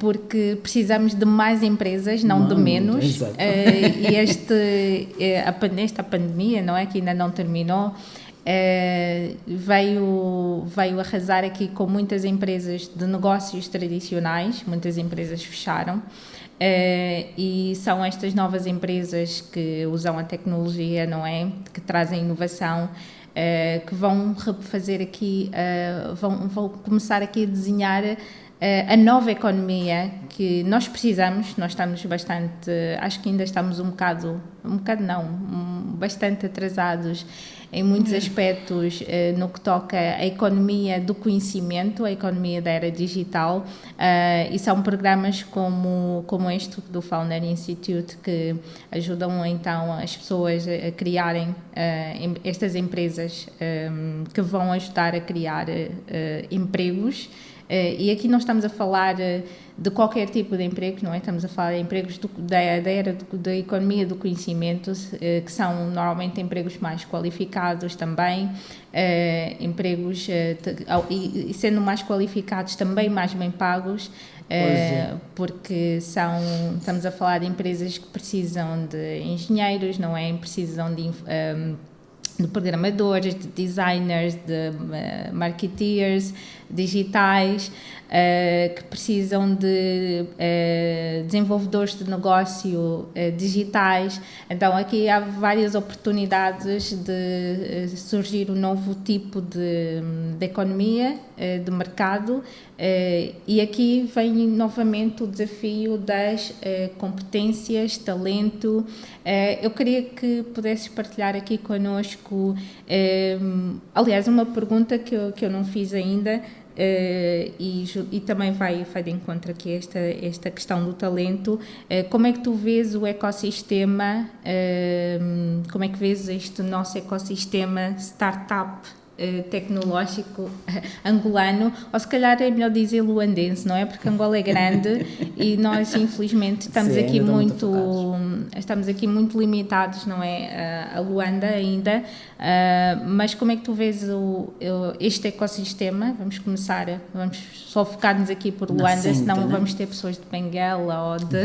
Porque precisamos de mais empresas, não de menos. Exato. E esta pandemia, não é, que ainda não terminou, veio arrasar aqui com muitas empresas de negócios tradicionais. Muitas empresas fecharam, e são estas novas empresas que usam a tecnologia, não é, que trazem inovação, que vão refazer aqui, vão começar aqui a desenhar a nova economia que nós precisamos. Nós estamos bastante, acho que ainda estamos bastante atrasados em muitos aspectos no que toca à economia do conhecimento, a economia da era digital, e são programas como este do Founder Institute que ajudam então as pessoas a criarem estas empresas que vão ajudar a criar empregos. E aqui não estamos a falar de qualquer tipo de empregos, não é? Estamos a falar de empregos da era da economia do conhecimento, que são normalmente empregos mais qualificados também, empregos, e sendo mais qualificados também mais bem pagos, porque estamos a falar de empresas que precisam de engenheiros, não é? Precisam de programadores, de designers, de marketeers digitais, que precisam de desenvolvedores de negócio digitais. Então aqui há várias oportunidades de surgir um novo tipo de economia, de mercado, e aqui vem novamente o desafio das competências, talento. Eu queria que pudesses partilhar aqui connosco, aliás, uma pergunta que eu não fiz ainda, e também vai de encontro aqui esta questão do talento. Como é que tu vês o ecossistema, como é que vês este nosso ecossistema startup tecnológico angolano, ou se calhar é melhor dizer luandense, não é? Porque Angola é grande e nós infelizmente estamos aqui muito limitados, não é? A Luanda ainda, mas como é que tu vês este ecossistema? Vamos só focar-nos aqui por Luanda, senão né? Vamos ter pessoas de Benguela ou do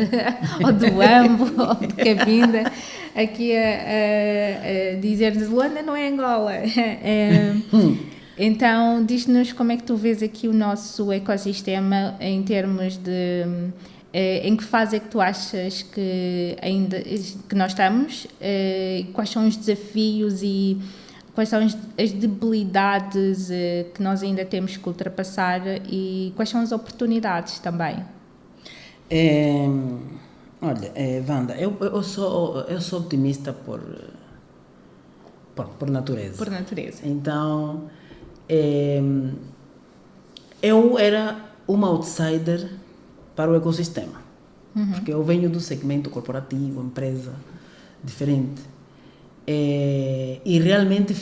Ambo ou de Cabinda aqui a dizer-nos Luanda não é Angola. Então, diz-nos como é que tu vês aqui o nosso ecossistema em termos de... em que fase é que tu achas que nós estamos? Quais são os desafios e quais são as debilidades que nós ainda temos que ultrapassar e quais são as oportunidades também? Olha, Wanda, eu sou otimista por natureza. Por natureza. Então, eu era uma outsider para o ecossistema. Porque eu venho do segmento corporativo, empresa, diferente. E realmente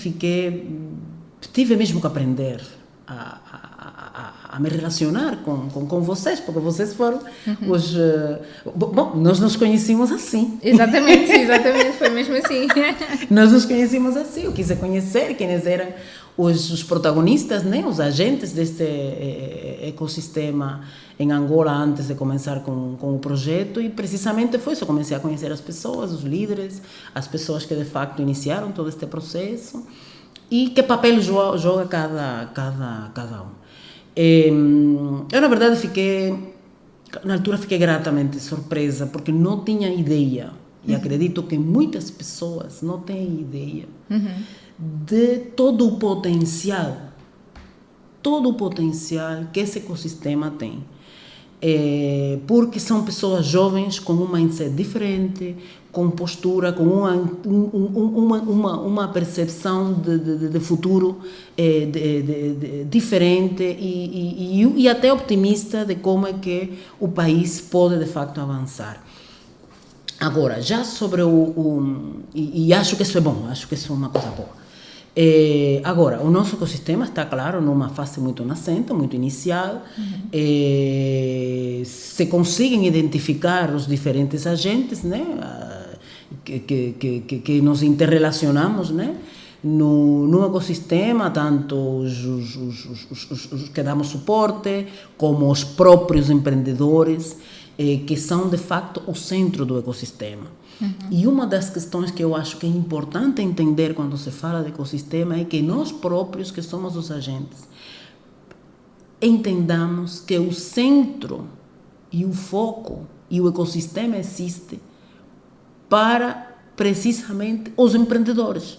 tive mesmo que aprender a me relacionar com vocês, porque vocês foram os... Bom, nós nos conhecíamos assim. Exatamente, foi mesmo assim. Nós nos conhecíamos assim, eu quis conhecer quem eram os protagonistas, né, os agentes deste ecossistema em Angola antes de começar com o projeto, e precisamente foi isso, eu comecei a conhecer as pessoas, os líderes, as pessoas que de facto iniciaram todo este processo e que papel joga cada um. Eu, na verdade, na altura fiquei gratamente surpresa, porque não tinha ideia, e acredito que muitas pessoas não têm ideia de todo o potencial que esse ecossistema tem. Porque são pessoas jovens com um mindset diferente, com postura, com uma percepção de futuro diferente e até optimista de como é que o país pode de facto avançar. Agora, já sobre e acho que isso é bom, acho que isso é uma coisa boa. Agora, o nosso ecossistema está, claro, numa fase muito nascente, muito inicial. Se conseguem identificar os diferentes agentes, né, que nos interrelacionamos, né, no ecossistema, tanto os que damos suporte, como os próprios empreendedores, que são, de facto, o centro do ecossistema. E uma das questões que eu acho que é importante entender quando se fala de ecossistema é que nós próprios, que somos os agentes, entendamos que o centro e o foco e o ecossistema existe para precisamente os empreendedores.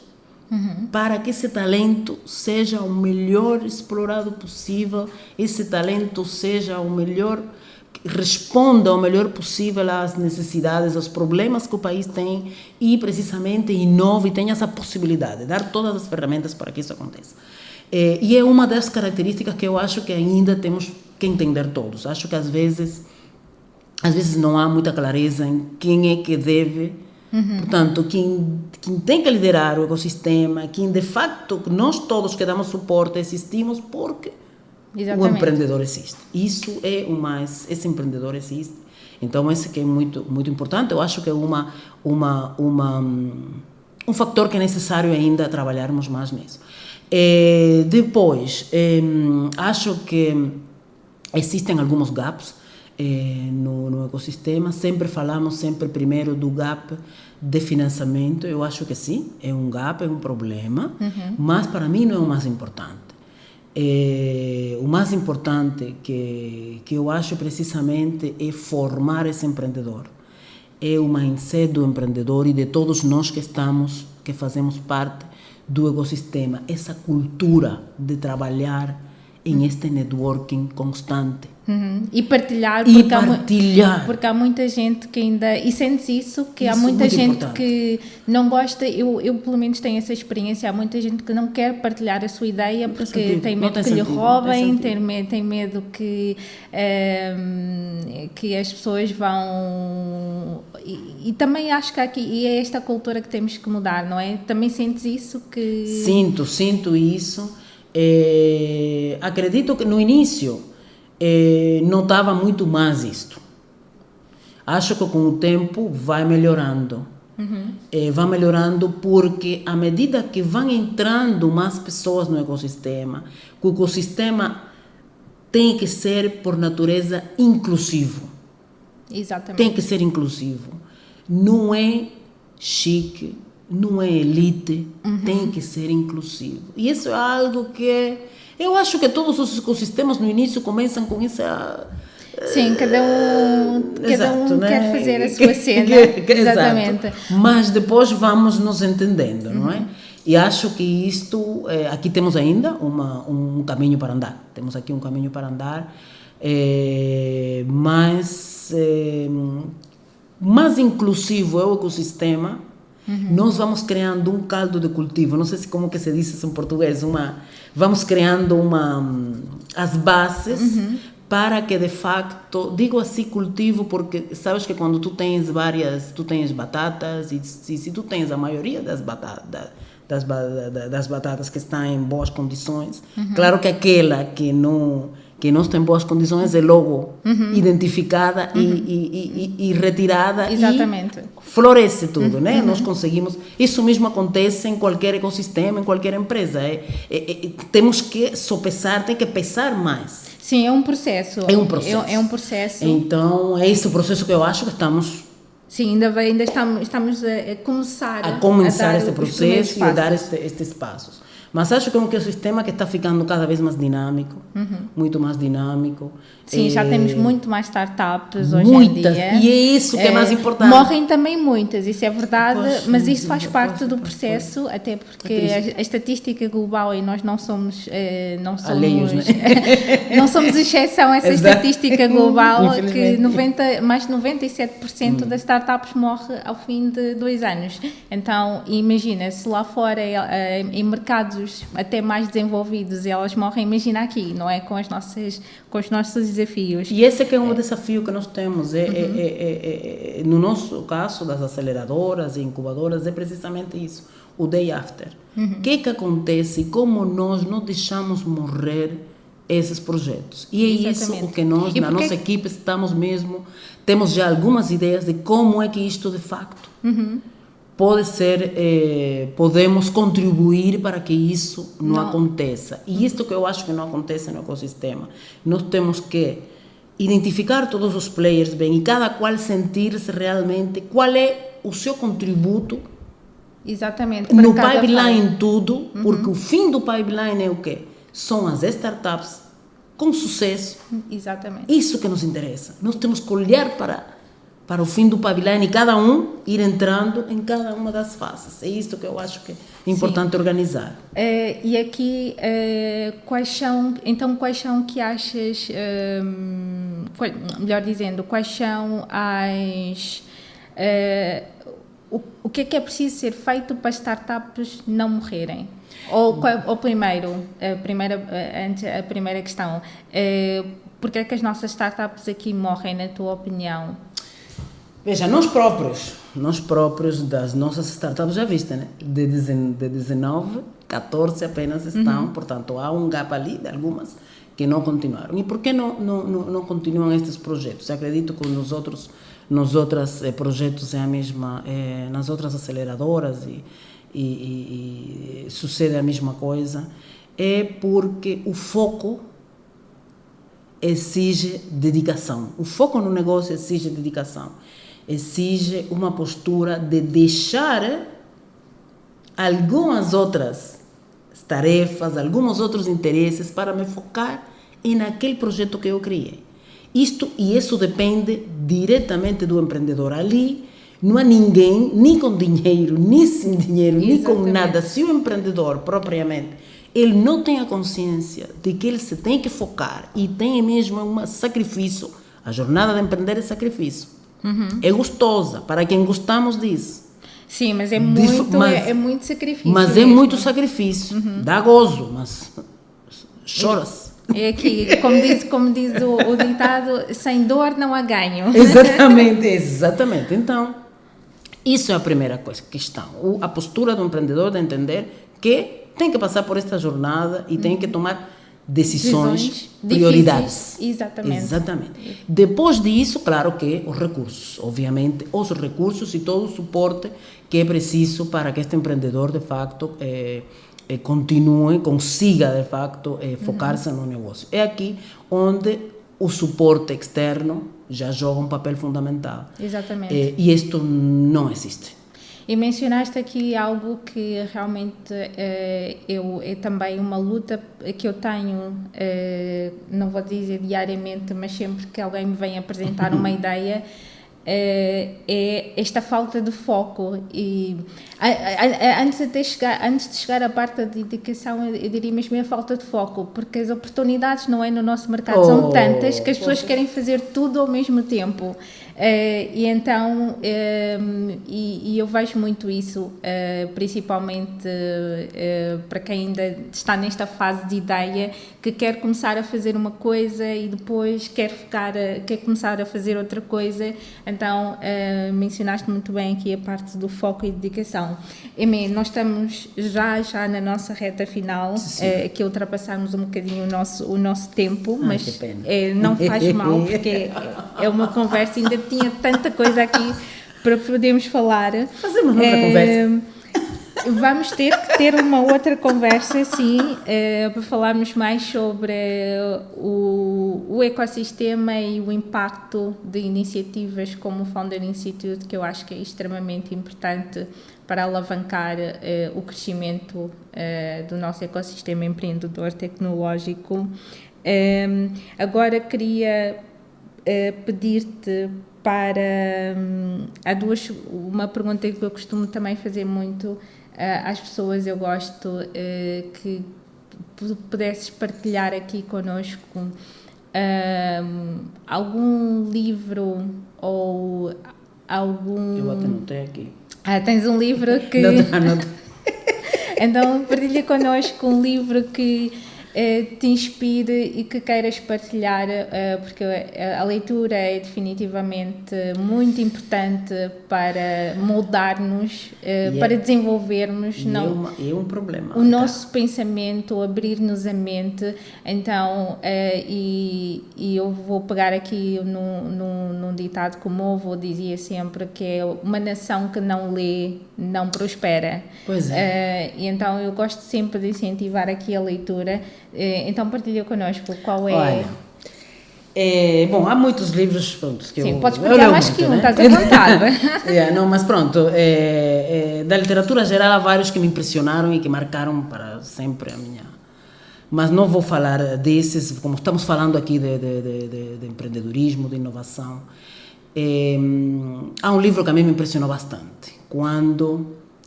para que esse talento seja o melhor explorado possível, esse talento seja o melhor, responda o melhor possível às necessidades, aos problemas que o país tem e precisamente inove e tenha essa possibilidade, dar todas as ferramentas para que isso aconteça. E é uma das características que eu acho que ainda temos que entender todos. Acho que às vezes não há muita clareza em quem é que deve, portanto, quem tem que liderar o ecossistema, quem de facto, nós todos que damos suporte existimos porque o empreendedor existe. Isso é o mais, esse empreendedor existe. Então, esse que é muito, muito importante. Eu acho que é um fator que é necessário ainda trabalharmos mais nisso. Depois, acho que existem alguns gaps no ecossistema. Falamos primeiro do gap de financiamento. Eu acho que sim, é um gap, é um problema, mas para mim não é o mais importante. O mais importante que eu acho precisamente é formar esse empreendedor. É o mindset do empreendedor e de todos nós que fazemos parte do ecossistema, essa cultura de trabalhar em este networking constante. E partilhar, porque há muita gente que ainda, e sentes isso, que há muita gente importante. Que não gosta, eu pelo menos tenho essa experiência, há muita gente que não quer partilhar a sua ideia porque tem medo que lhe roubem, tem medo que as pessoas vão, e também acho que aqui, e é esta cultura que temos que mudar, não é? Também sentes isso? Sinto isso. Acredito que no início notava muito mais isto. Acho que com o tempo vai melhorando. Vai melhorando porque à medida que vão entrando mais pessoas no ecossistema, o ecossistema tem que ser por natureza inclusivo. Exatamente. Tem que ser inclusivo. Não é chique, não é elite, tem que ser inclusivo. E isso é algo que eu acho que todos os ecossistemas no início começam com essa... Sim, cada um quer fazer a sua cena. Exatamente. Exato. Mas depois vamos nos entendendo, não é? E acho que isto, aqui temos ainda um caminho para andar. Temos aqui um caminho para andar, mas mais inclusivo é o ecossistema. Nós vamos criando um caldo de cultivo, não sei se como que se diz isso em português, vamos criando as bases para que de facto, digo assim cultivo porque sabes que quando tu tens batatas e se tu tens a maioria das batatas que estão em boas condições, claro que aquela que não está em boas condições é logo identificada e retirada. Exatamente. E floresce tudo, né? Nós conseguimos, isso mesmo acontece em qualquer ecossistema, em qualquer empresa. Temos que sopesar, tem que pesar mais. Sim, é um processo. É um processo. É um processo. Então, é esse o processo que eu acho que estamos... Sim, ainda estamos a começar a este processo e a dar estes passos. Mas acho que é um ecossistema que está ficando cada vez mais dinâmico, muito mais dinâmico. Sim, já temos muito mais startups hoje em dia. E é isso que é mais importante. Morrem também muitas, isso é verdade, mas isso faz parte do processo, até porque a estatística global, e nós não somos alheios, né? Não somos exceção a essa estatística global, que mais de 97% das startups morre ao fim de 2 anos. Então, imagina, se lá fora em mercados até mais desenvolvidos elas morrem, imagina aqui, não é? Com os nossos desafios. E esse é que é um desafio que nós temos. No nosso caso, das aceleradoras e incubadoras, é precisamente isso, o day after. O que acontece? Como nós não deixamos morrer esses projetos. E é isso o que nós, na nossa equipe, temos já algumas ideias de como é que isto, de facto, pode ser, podemos contribuir para que isso não aconteça. E isto que eu acho que não acontece no ecossistema. Nós temos que identificar todos os players bem e cada qual sentir-se realmente qual é o seu contributo. Exatamente. No pipeline tudo, porque o fim do pipeline é o quê? São as startups com sucesso. Exatamente. Isso que nos interessa. Nós temos que olhar para para o fim do pavilhão e cada um ir entrando em cada uma das faces. É isso que eu acho que é importante organizar. E aqui, quais são que achas, melhor dizendo, quais são as... o que é preciso ser feito para as startups não morrerem? Ou primeiro, a primeira questão, porque é que as nossas startups aqui morrem, na tua opinião? Veja, nós próprios das nossas startups, já viste, né? De 19, 14 apenas estão, portanto, há um gap ali de algumas que não continuaram. E por que não continuam estes projetos? Eu acredito que nos outros projetos é a mesma, nas outras aceleradoras e sucede a mesma coisa, é porque o foco exige dedicação. O foco no negócio exige dedicação. Exige uma postura de deixar algumas outras tarefas, alguns outros interesses para me focar naquele projeto que eu criei. Isso depende diretamente do empreendedor. Ali não há ninguém, nem com dinheiro, nem sem dinheiro, nem com nada. Se o empreendedor, propriamente, ele não tem a consciência de que ele se tem que focar e tem mesmo um sacrifício, a jornada de empreender é sacrifício. É gostosa, para quem gostamos disso. Sim, mas é muito sacrifício. Mas mesmo. É muito sacrifício. Dá gozo, mas choras. É aqui, como diz o ditado, sem dor não há ganho. Exatamente. Então, isso é a primeira questão. A postura do empreendedor de entender que tem que passar por esta jornada e tem que tomar decisões prioridades. Exatamente. Depois disso, claro que os recursos, obviamente, os recursos e todo o suporte que é preciso para que este empreendedor, de facto, consiga, de facto, focar-se no negócio. É aqui onde o suporte externo já joga um papel fundamental. Exatamente. E isto não existe. E mencionaste aqui algo que realmente é também uma luta que eu tenho, não vou dizer diariamente, mas sempre que alguém me vem apresentar uma ideia, é esta falta de foco. E antes de chegar à parte da dedicação, eu diria mesmo a falta de foco, porque as oportunidades no nosso mercado são tantas que as pessoas querem fazer tudo ao mesmo tempo. E então eu vejo muito isso, principalmente para quem ainda está nesta fase de ideia, que quer começar a fazer uma coisa e depois quer começar a fazer outra coisa. Então mencionaste muito bem aqui a parte do foco e dedicação. Nós estamos já na nossa reta final, que ultrapassamos um bocadinho o nosso tempo, mas não faz mal, porque é uma conversa, ainda tinha tanta coisa aqui para podermos falar. Fazer uma outra conversa. Vamos ter que ter uma outra conversa, sim, para falarmos mais sobre o ecossistema e o impacto de iniciativas como o Founder Institute, que eu acho que é extremamente importante para alavancar o crescimento do nosso ecossistema empreendedor tecnológico. Agora queria pedir-te para... há uma pergunta que eu costumo também fazer muito às pessoas. Eu gosto que pudesses partilhar aqui connosco algum livro ou algum... Eu até anotei aqui. Tens um livro que... Não. Então partilha connosco um livro que te inspire e que queiras partilhar, porque a leitura é definitivamente muito importante para moldar-nos, para desenvolvermos é um problema, o nosso pensamento, abrir-nos a mente. Então, e eu vou pegar aqui num ditado que o meu avô dizia sempre, que é: uma nação que não lê não prospera. Pois é. E então eu gosto sempre de incentivar aqui a leitura. Então partilha connosco qual é... Olha, bom, há muitos livros, pronto, que sim, podes partilhar mais que um, estás à vontade. Não, mas pronto, da literatura geral há vários que me impressionaram e que marcaram para sempre a minha... Mas não vou falar desses, como estamos falando aqui de empreendedorismo, de inovação. Há um livro que a mim me impressionou bastante,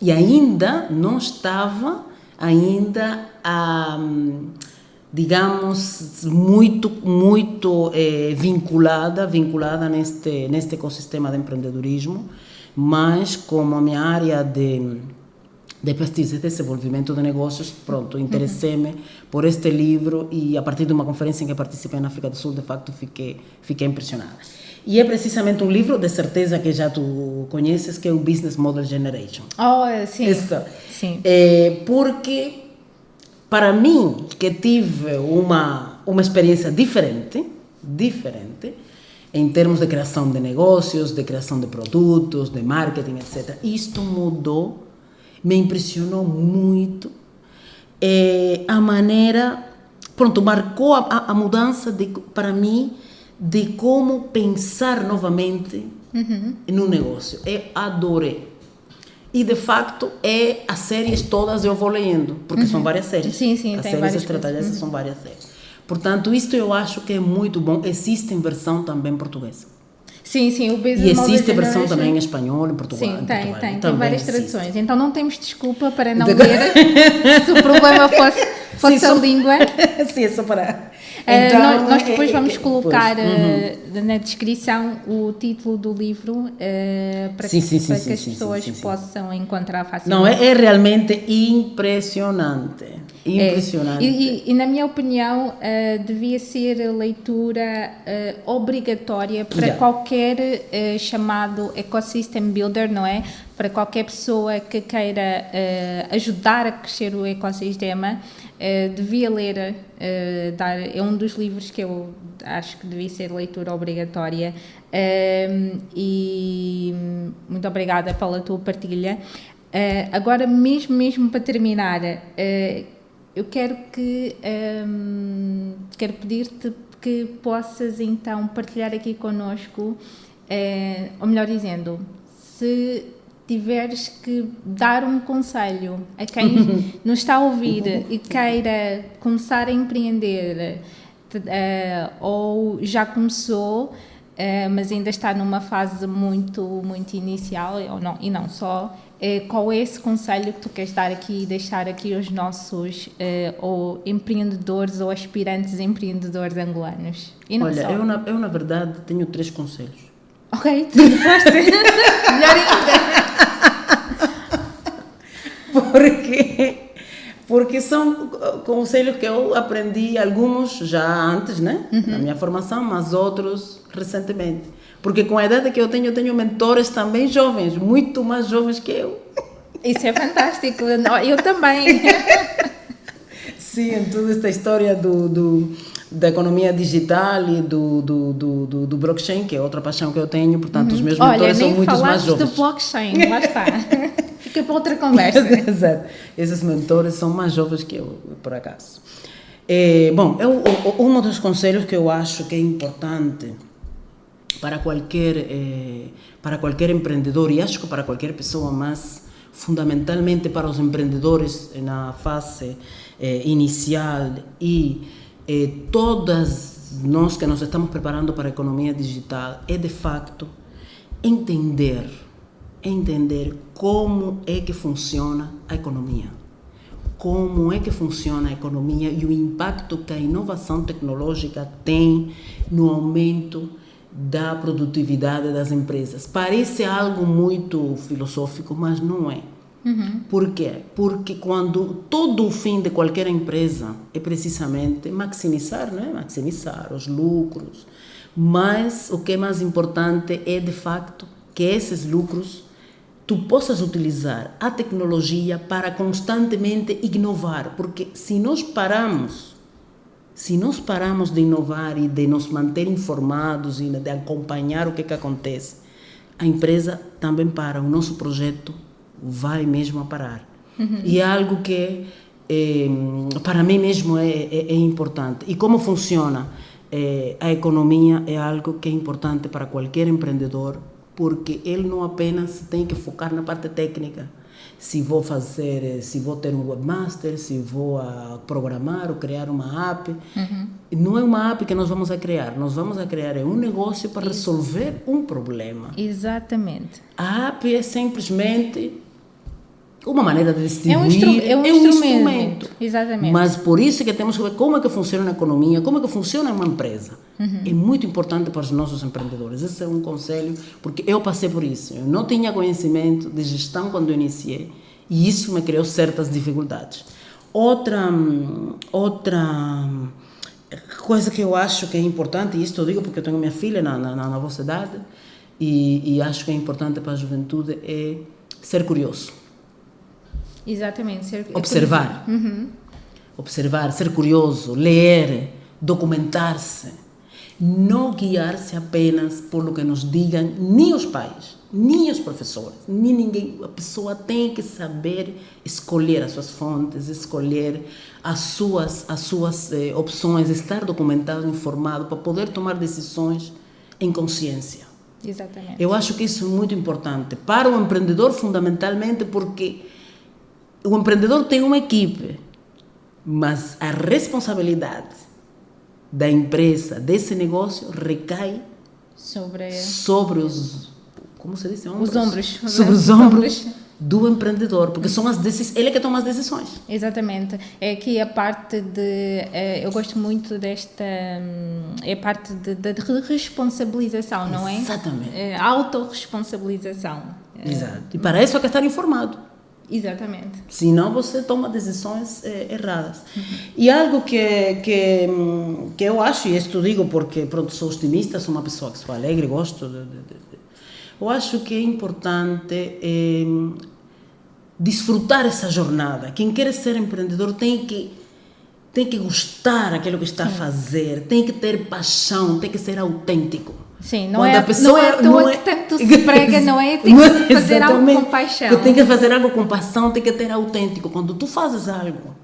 e ainda não estava digamos, muito vinculada neste ecossistema de empreendedorismo, mas como a minha área de pesquisa e desenvolvimento de negócios, pronto, interessei-me por este livro e a partir de uma conferência em que participei na África do Sul, de facto, fiquei impressionada. E é precisamente um livro, de certeza que já tu conheces, que é o Business Model Generation. Oh, sim. Sim. Porque, para mim, que tive uma experiência diferente, em termos de criação de negócios, de criação de produtos, de marketing, etc. Isto mudou, me impressionou muito. A maneira, pronto, marcou a mudança, para mim, de como pensar novamente no negócio. Eu adorei. E, de facto, as séries todas eu vou lendo, porque são várias séries. Sim, as tem séries várias estratégias são várias séries. Portanto, isto eu acho que é muito bom. Existe em versão também portuguesa. Sim, o Business E Model existe a versão Generation também em espanhol, em Portugal. Sim, tem existe. várias traduções. Então não temos desculpa para não ler se o problema fosse a língua. Sim, é só para... Então, nós depois vamos colocar na descrição o título do livro para que as pessoas possam encontrar facilmente. Não, é realmente impressionante. Impressionante. E na minha opinião, devia ser leitura obrigatória para qualquer chamado ecosystem builder, não é? Para qualquer pessoa que queira ajudar a crescer o ecossistema, devia ler, é um dos livros que eu acho que devia ser leitura obrigatória. E muito obrigada pela tua partilha. Agora, mesmo para terminar, eu quero pedir-te que possas então partilhar aqui connosco, ou melhor dizendo, se tiveres que dar um conselho a quem nos está a ouvir e queira começar a empreender, ou já começou, mas ainda está numa fase muito inicial, e não só, qual é esse conselho que tu queres dar aqui e deixar aqui aos nossos ou empreendedores ou aspirantes empreendedores angolanos? E não Olha, só. eu na verdade tenho 3 conselhos. Ok, tu foste melhor ainda. Porque são conselhos que eu aprendi, alguns já antes, né? Na minha formação, mas outros recentemente. Porque com a idade que eu tenho mentores também jovens, muito mais jovens que eu. Isso é fantástico, eu também. Sim, em toda esta história da economia digital e do blockchain, que é outra paixão que eu tenho, portanto, os meus mentores são muito mais jovens. De blockchain, lá está. Fica para outra conversa. Exato. Esses mentores são mais jovens que eu, por acaso. Bom, um dos conselhos que eu acho que é importante para qualquer empreendedor, e acho que para qualquer pessoa, mas fundamentalmente para os empreendedores na fase inicial e todas nós que nos estamos preparando para a economia digital, é de facto entender como é que funciona a economia. Como é que funciona a economia e o impacto que a inovação tecnológica tem no aumento da produtividade das empresas. Parece algo muito filosófico, mas não é. Por quê? Porque quando todo o fim de qualquer empresa é precisamente maximizar, né? Maximizar os lucros, mas o que é mais importante é, de facto, que esses lucros tu possas utilizar a tecnologia para constantemente inovar, porque se nós paramos de inovar e de nos manter informados e de acompanhar o que acontece, a empresa também para, o nosso projeto vai mesmo a parar. E é algo que para mim mesmo é importante. E como funciona a economia é algo que é importante para qualquer empreendedor, porque ele não apenas tem que focar na parte técnica. Se vou ter um webmaster, se vou programar ou criar uma app. Não é uma app que nós vamos a criar um negócio para resolver um problema. Exatamente. A app é simplesmente uma maneira de distribuir, é um instrumento. Exatamente. Mas por isso que temos que ver como é que funciona a economia, como é que funciona uma empresa. É muito importante para os nossos empreendedores. Esse é um conselho, porque eu passei por isso. Eu não tinha conhecimento de gestão quando eu iniciei, e isso me criou certas dificuldades. Outra coisa que eu acho que é importante, e isto eu digo porque eu tenho minha filha na vossa idade, e acho que é importante para a juventude, é ser curioso. Exatamente. Observar. Observar, ser curioso, ler, documentar-se. Não guiar-se apenas por o que nos digam nem os pais, nem os professores, nem ninguém. A pessoa tem que saber escolher as suas fontes, escolher as suas opções, estar documentado, informado, para poder tomar decisões em consciência. Exatamente. Eu acho que isso é muito importante para o empreendedor, fundamentalmente, porque o empreendedor tem uma equipe, mas a responsabilidade da empresa, desse negócio, recai sobre os, como se diz? Os ombros. Sobre os ombros do empreendedor, porque são ele é que toma as decisões. Exatamente. É aqui a parte de... eu gosto muito desta... é a parte de responsabilização, não é? Exatamente. Autorresponsabilização. Exato. E para isso é que estar informado. Exatamente. Senão você toma decisões erradas. E algo que eu acho, e isto digo porque pronto, sou otimista, sou uma pessoa que sou alegre, gosto eu acho que é importante desfrutar essa jornada. Quem quer ser empreendedor tem que gostar daquilo que está a fazer, tem que ter paixão, tem que ser autêntico. Sim, não é à toa que tanto se prega, não é? Tem que fazer algo com paixão. Tem que fazer algo com paixão, tem que ter autêntico. Quando tu fazes algo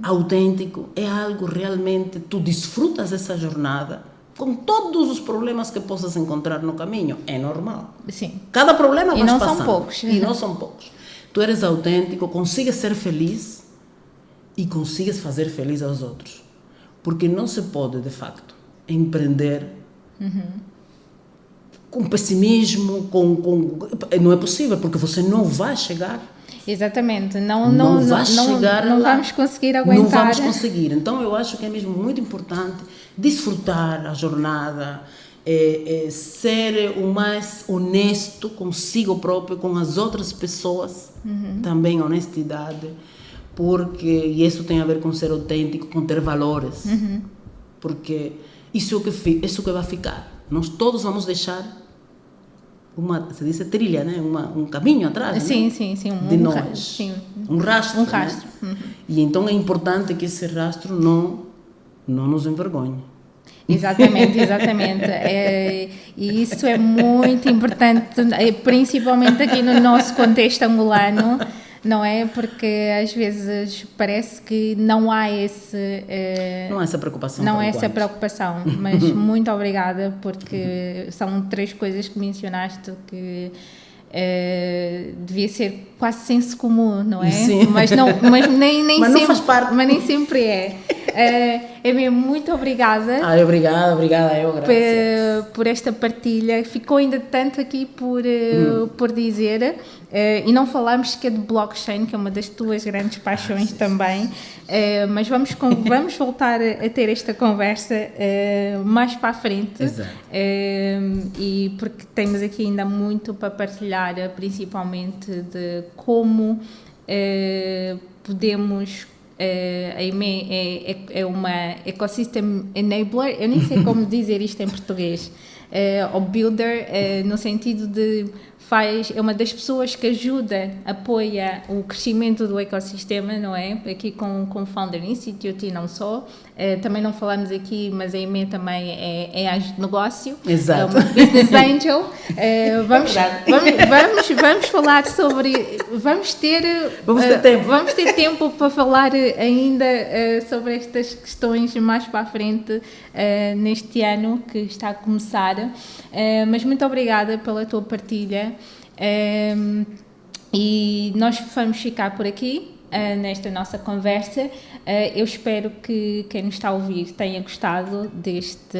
autêntico, é algo realmente, tu desfrutas dessa jornada com todos os problemas que possas encontrar no caminho. É normal. Sim. Cada problema vai passando. E não são poucos. E não são poucos. Tu eres autêntico, consigues ser feliz e consigues fazer feliz aos outros. Porque não se pode, de facto, empreender com pessimismo, não é possível, porque você não vai chegar. Exatamente, não vamos conseguir aguentar. Não vamos conseguir. Então eu acho que é mesmo muito importante desfrutar a jornada, ser o mais honesto consigo próprio, com as outras pessoas, também honestidade, porque isso tem a ver com ser autêntico, com ter valores, porque isso que vai ficar. Nós todos vamos deixar se diz trilha, né? Um caminho atrás, sim, né? Sim. De nós. Um rastro. Né? E então é importante que esse rastro não nos envergonhe. Exatamente. E isso é muito importante, principalmente aqui no nosso contexto angolano, não é? Porque às vezes parece que não há não há essa preocupação. Não há essa preocupação, mas muito obrigada, porque são 3 coisas que mencionaste que devia ser quase senso comum, não é? Sim. Mas nem mas sempre, não faz parte. Mas nem sempre é. Mesmo, muito obrigada. Obrigada, eu agradeço. Por esta partilha. Ficou ainda tanto aqui por dizer. E não falámos sequer de blockchain, que é uma das tuas grandes paixões também. Mas vamos voltar a ter esta conversa mais para a frente. Exato. E porque temos aqui ainda muito para partilhar, principalmente de como podemos... a IME é uma ecosystem enabler, eu nem sei como dizer isto em português, ou builder, no sentido de é uma das pessoas que apoia o crescimento do ecossistema, não é? Aqui com o Founder Institute e não só. Também não falamos aqui, mas a EME também é anjo de negócio. Exato. É uma business angel. Vamos falar sobre... Vamos ter tempo para falar ainda sobre estas questões mais para a frente neste ano que está a começar. Mas muito obrigada pela tua partilha. E nós vamos ficar por aqui nesta nossa conversa. Eu espero que quem nos está a ouvir tenha gostado deste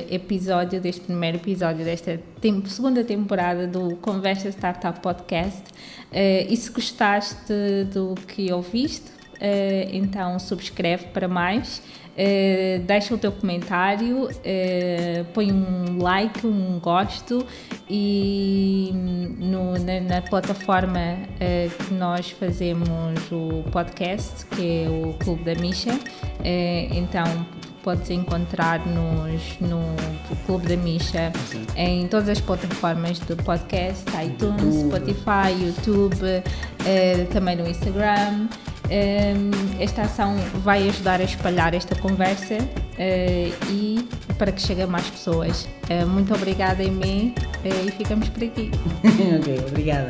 episódio, deste primeiro episódio desta segunda temporada do Conversa Startup Podcast. E se gostaste do que ouviste, então subscreve para mais. Deixa o teu comentário, põe um like, um gosto e na plataforma que nós fazemos o podcast, que é o Clube da Misha, então podes encontrar-nos no Clube da Misha em todas as plataformas do podcast, iTunes, Spotify, YouTube, também no Instagram. Esta ação vai ajudar a espalhar esta conversa e para que chegue a mais pessoas. Muito obrigada, Emê, e ficamos por aqui. Ok, obrigada.